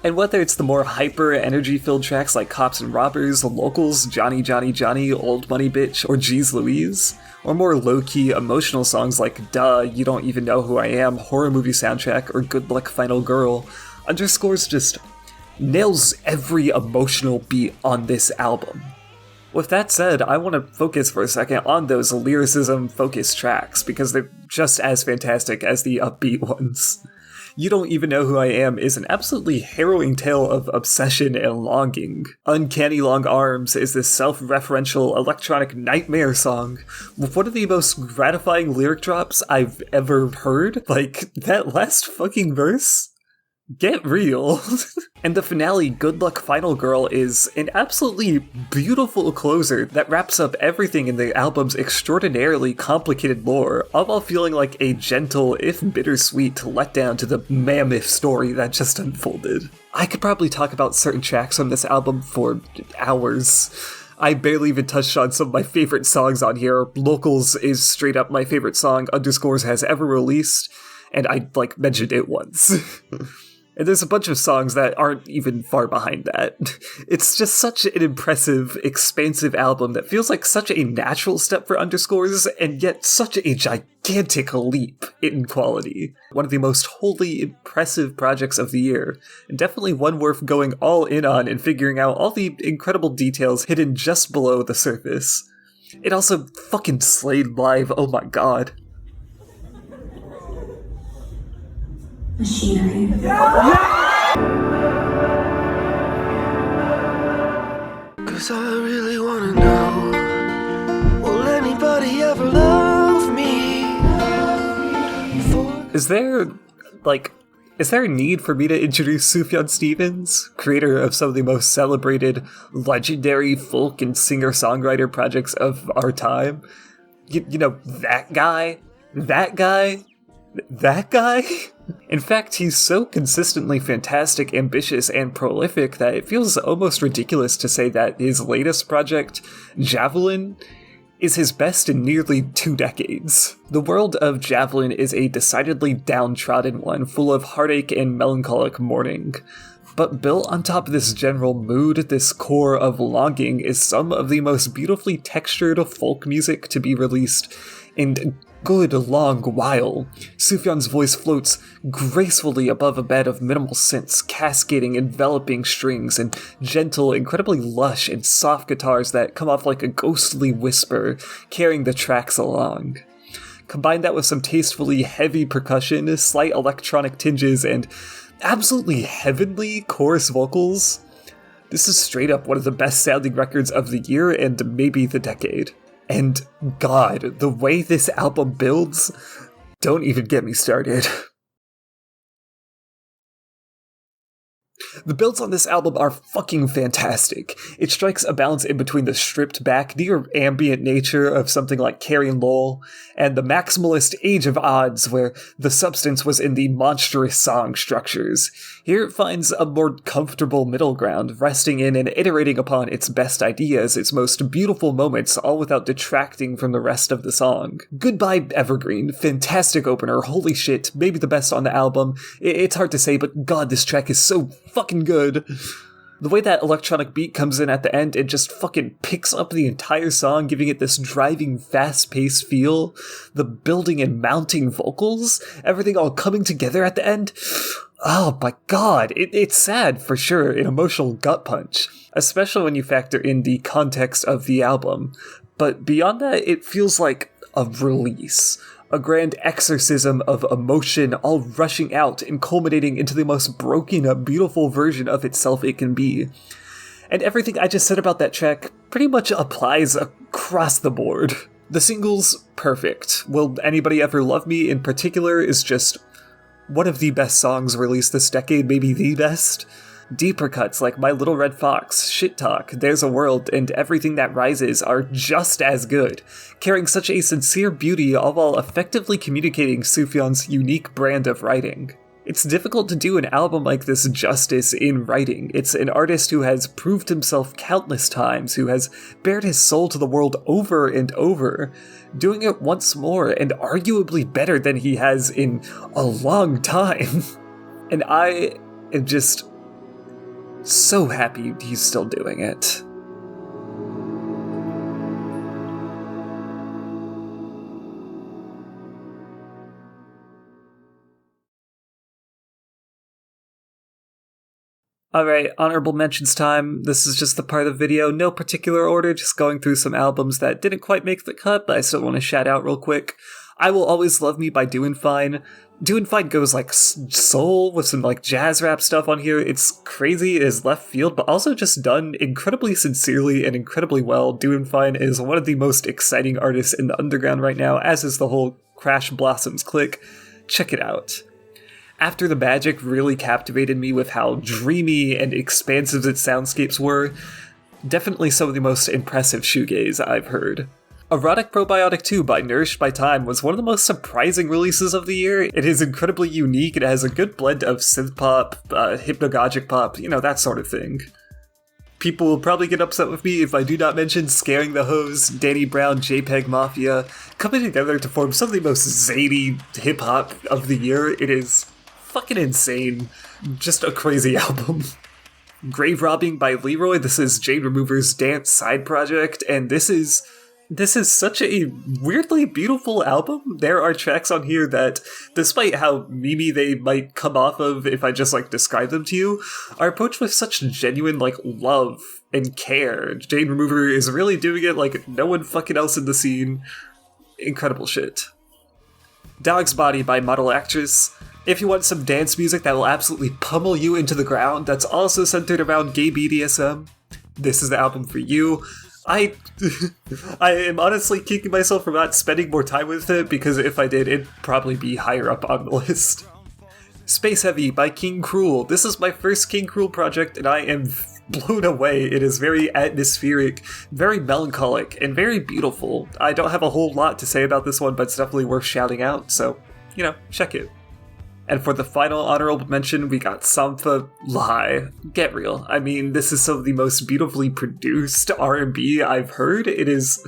And whether it's the more hyper energy-filled tracks like Cops and Robbers, Locals, Johnny Johnny Johnny, Old Money Bitch, or Jeez Louise, or more low-key emotional songs like Duh, You Don't Even Know Who I Am, Horror Movie Soundtrack, or Good Luck Final Girl, Underscores just nails every emotional beat on this album. With that said, I want to focus for a second on those lyricism-focused tracks, because they're just as fantastic as the upbeat ones. You Don't Even Know Who I Am is an absolutely harrowing tale of obsession and longing. Uncanny Long Arms is this self-referential electronic nightmare song with one of the most gratifying lyric drops I've ever heard. Like, that last fucking verse? Get real. And the finale, Good Luck Final Girl, is an absolutely beautiful closer that wraps up everything in the album's extraordinarily complicated lore, all while feeling like a gentle, if bittersweet, letdown to the mammoth story that just unfolded. I could probably talk about certain tracks from this album for hours. I barely even touched on some of my favorite songs on here. Locals is straight up my favorite song Underscores has ever released, and I, mentioned it once. And there's a bunch of songs that aren't even far behind that. It's just such an impressive, expansive album that feels like such a natural step for Underscores, and yet such a gigantic leap in quality. One of the most wholly impressive projects of the year, and definitely one worth going all in on and figuring out all the incredible details hidden just below the surface. It also fucking slayed live, oh my god. Machinery. Cause I really wanna know, will anybody ever love me? Is there a need for me to introduce Sufjan Stevens, creator of some of the most celebrated, legendary folk and singer-songwriter projects of our time? You know, that guy? In fact, he's so consistently fantastic, ambitious, and prolific that it feels almost ridiculous to say that his latest project, Javelin, is his best in nearly 2 decades. The world of Javelin is a decidedly downtrodden one, full of heartache and melancholic mourning. But built on top of this general mood, this core of longing, is some of the most beautifully textured folk music to be released in good long while. Sufjan's voice floats gracefully above a bed of minimal synths, cascading, enveloping strings, and gentle, incredibly lush and soft guitars that come off like a ghostly whisper, carrying the tracks along. Combine that with some tastefully heavy percussion, slight electronic tinges, and absolutely heavenly chorus vocals. This is straight up one of the best sounding records of the year and maybe the decade. And God, the way this album builds, Don't even get me started. The builds on this album are fucking fantastic. It strikes a balance in between the stripped back, near ambient nature of something like Carrie and Lowell, and the maximalist age of odds where the substance was in the monstrous song structures. Here it finds a more comfortable middle ground, resting in and iterating upon its best ideas, its most beautiful moments, all without detracting from the rest of the song. Goodbye Evergreen, fantastic opener, holy shit, maybe the best on the album. It's hard to say, but god, this track is so fucking good. The way that electronic beat comes in at the end and just fucking picks up the entire song, giving it this driving, fast-paced feel, the building and mounting vocals, everything all coming together at the end. Oh my god, it's sad for sure, an emotional gut punch, especially when you factor in the context of the album. But beyond that, it feels like a release. A grand exorcism of emotion all rushing out and culminating into the most broken up, beautiful version of itself it can be. And everything I just said about that track pretty much applies across the board. The singles, perfect. Will Anybody Ever Love Me in particular is just one of the best songs released this decade, maybe the best. Deeper cuts like My Little Red Fox, Shit Talk, There's a World, and Everything That Rises are just as good, carrying such a sincere beauty all while effectively communicating Sufjan's unique brand of writing. It's difficult to do an album like this justice in writing. It's an artist who has proved himself countless times, who has bared his soul to the world over and over, doing it once more and arguably better than he has in a long time. And I am just so happy he's still doing it. Alright, honorable mentions time. This is just the part of the video, no particular order, just going through some albums that didn't quite make the cut, but I still want to shout out real quick. I Will Always Love Me by Doin' Fine. Doin' Fine goes like soul with some like jazz rap stuff on here. It's crazy, it is left field, but also just done incredibly sincerely and incredibly well. Doin' Fine is one of the most exciting artists in the underground right now, as is the whole Crash Blossoms clique. Check it out. After the Magic really captivated me with how dreamy and expansive its soundscapes were. Definitely some of the most impressive shoegaze I've heard. Erotic Probiotic 2 by Nourished by Time was one of the most surprising releases of the year. It is incredibly unique, it has a good blend of synth-pop, hypnagogic pop, you know, that sort of thing. People will probably get upset with me if I do not mention Scaring the Hose, Danny Brown, JPEG Mafia, coming together to form some of the most zany hip-hop of the year. It is fucking insane. Just a crazy album. Grave Robbing by Leroy, this is Jade Remover's dance side project, and this is such a weirdly beautiful album. There are tracks on here that, despite how memey they might come off of if I just like describe them to you, are approached with such genuine like love and care. Jade Remover is really doing it like no one fucking else in the scene. Incredible shit. Dog's Body by Model Actress. If you want some dance music that will absolutely pummel you into the ground, that's also centered around gay BDSM, this is the album for you. I am honestly kicking myself for not spending more time with it, because if I did, it'd probably be higher up on the list. Space Heavy by King Cruel. This is my first King Cruel project, and I am blown away. It is very atmospheric, very melancholic, and very beautiful. I don't have a whole lot to say about this one, but it's definitely worth shouting out, so, you know, check it. And for the final honorable mention, we got Sampha Lie. Get real. I mean, this is some of the most beautifully produced R&B I've heard. It is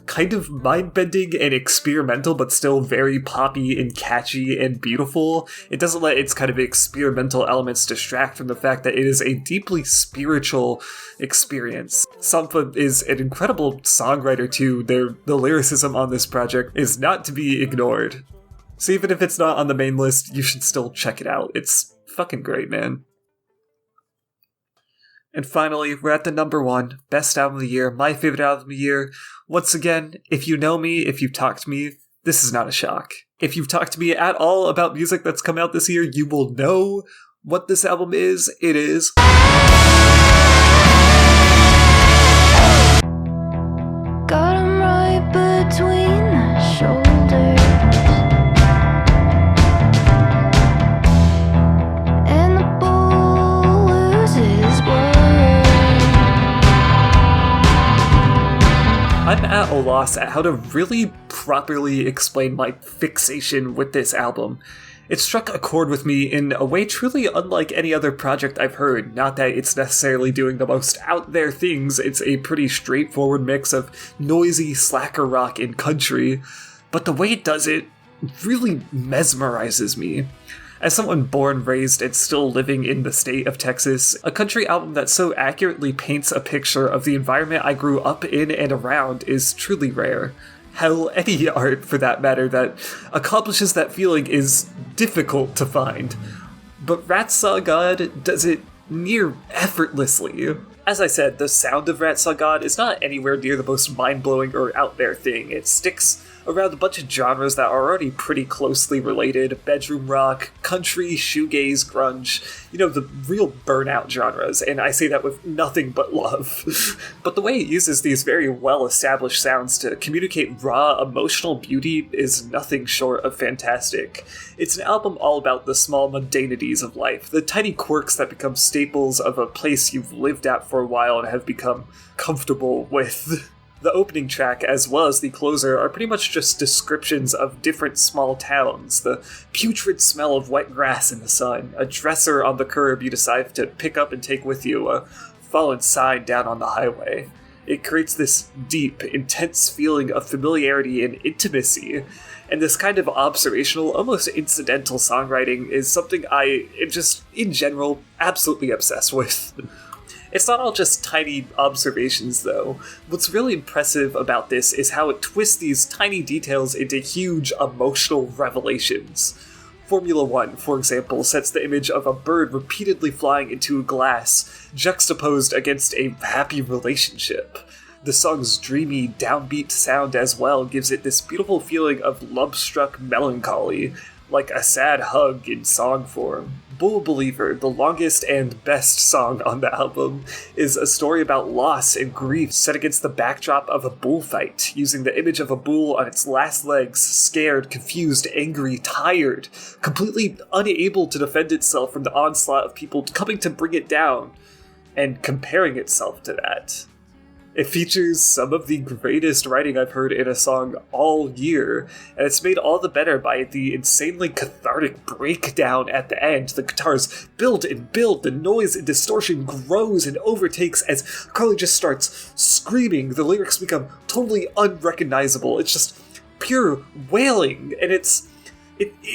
kind of mind-bending and experimental, but still very poppy and catchy and beautiful. It doesn't let its kind of experimental elements distract from the fact that it is a deeply spiritual experience. Sampha is an incredible songwriter too. The lyricism on this project is not to be ignored. So even if it's not on the main list, you should still check it out. It's fucking great, man. And finally, we're at the number one, best album of the year, my favorite album of the year. Once again, if you know me, if you've talked to me, this is not a shock. If you've talked to me at all about music that's come out this year, you will know what this album is. It is... Got 'em right between the shoulders. I'm at a loss at how to really properly explain my fixation with this album. It struck a chord with me in a way truly unlike any other project I've heard. Not that it's necessarily doing the most out there things, it's a pretty straightforward mix of noisy slacker rock and country, but the way it does it really mesmerizes me. As someone born, raised, and still living in the state of Texas, a country album that so accurately paints a picture of the environment I grew up in and around is truly rare. Hell, any art, for that matter, that accomplishes that feeling is difficult to find. But Rat Saw God does it near effortlessly. As I said, the sound of Rat Saw God is not anywhere near the most mind-blowing or out there thing. It sticks around a bunch of genres that are already pretty closely related: bedroom rock, country, shoegaze, grunge, the real burnout genres, and I say that with nothing but love. But the way it uses these very well-established sounds to communicate raw, emotional beauty is nothing short of fantastic. It's an album all about the small mundanities of life, the tiny quirks that become staples of a place you've lived at for a while and have become comfortable with. The opening track, as well as the closer, are pretty much just descriptions of different small towns. The putrid smell of wet grass in the sun, a dresser on the curb you decide to pick up and take with you, a fallen sign down on the highway. It creates this deep, intense feeling of familiarity and intimacy, and this kind of observational, almost incidental songwriting is something I am just, in general, absolutely obsessed with. It's not all just tiny observations, though. What's really impressive about this is how it twists these tiny details into huge emotional revelations. Formula 1, for example, sets the image of a bird repeatedly flying into a glass, juxtaposed against a happy relationship. The song's dreamy, downbeat sound as well gives it this beautiful feeling of love-struck melancholy, like a sad hug in song form. Bull Believer, the longest and best song on the album, is a story about loss and grief set against the backdrop of a bullfight, using the image of a bull on its last legs, scared, confused, angry, tired, completely unable to defend itself from the onslaught of people coming to bring it down, and comparing itself to that. It features some of the greatest writing I've heard in a song all year, and it's made all the better by the insanely cathartic breakdown at the end. The guitars build and build, the noise and distortion grows and overtakes as Carly just starts screaming. The lyrics become totally unrecognizable. It's just pure wailing, and it's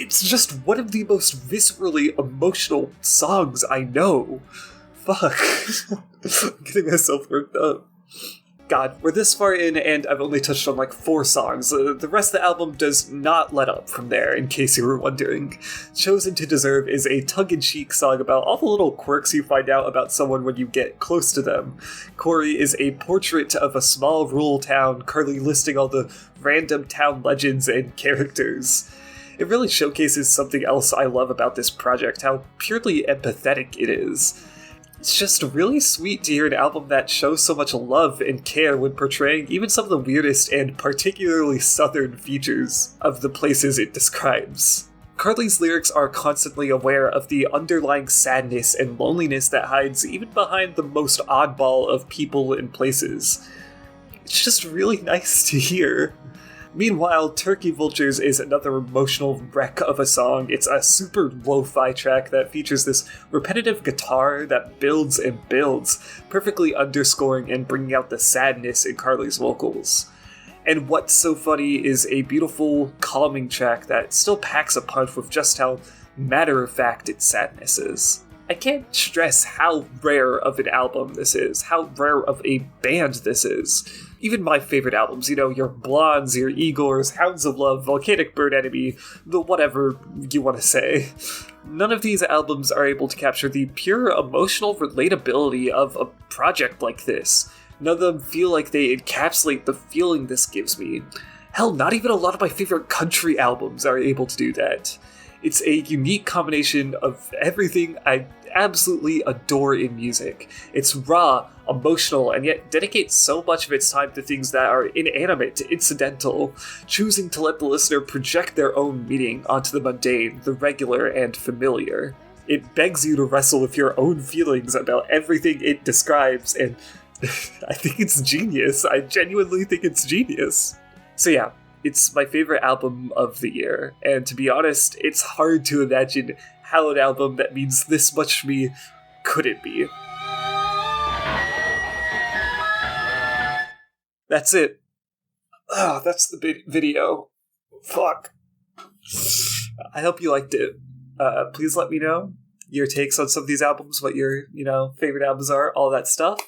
just one of the most viscerally emotional songs I know. Fuck. I'm getting myself worked up. God, we're this far in and I've only touched on like 4 songs. The rest of the album does not let up from there, in case you were wondering. Chosen to Deserve is a tongue-in-cheek song about all the little quirks you find out about someone when you get close to them. Corey is a portrait of a small rural town, Carly listing all the random town legends and characters. It really showcases something else I love about this project, how purely empathetic it is. It's just really sweet to hear an album that shows so much love and care when portraying even some of the weirdest and particularly southern features of the places it describes. Carly's lyrics are constantly aware of the underlying sadness and loneliness that hides even behind the most oddball of people and places. It's just really nice to hear. Meanwhile, Turkey Vultures is another emotional wreck of a song. It's a super lo-fi track that features this repetitive guitar that builds and builds, perfectly underscoring and bringing out the sadness in Carly's vocals. And what's so funny is a beautiful, calming track that still packs a punch with just how matter-of-fact its sadness is. I can't stress how rare of an album this is, how rare of a band this is. Even my favorite albums, your Blondes, your Igors, Hounds of Love, Volcanic Bird Enemy, the whatever you want to say. None of these albums are able to capture the pure emotional relatability of a project like this. None of them feel like they encapsulate the feeling this gives me. Hell, not even a lot of my favorite country albums are able to do that. It's a unique combination of everything I absolutely adore in music. It's raw, emotional, and yet dedicates so much of its time to things that are inanimate, incidental, choosing to let the listener project their own meaning onto the mundane, the regular, and familiar. It begs you to wrestle with your own feelings about everything it describes, and I think it's genius. I genuinely think it's genius. So yeah, it's my favorite album of the year, and to be honest, it's hard to imagine how an album that means this much to me couldn't be. That's it. Oh, that's the video. Fuck. I hope you liked it. Please let me know your takes on some of these albums, what your, favorite albums are, all that stuff.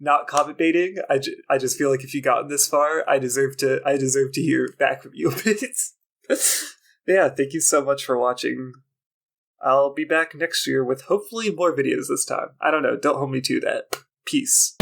Not comment baiting. I just feel like if you gotten this far, I deserve to hear back from you a bit. Yeah, thank you so much for watching. I'll be back next year with hopefully more videos this time. I don't know, don't hold me to that. Peace.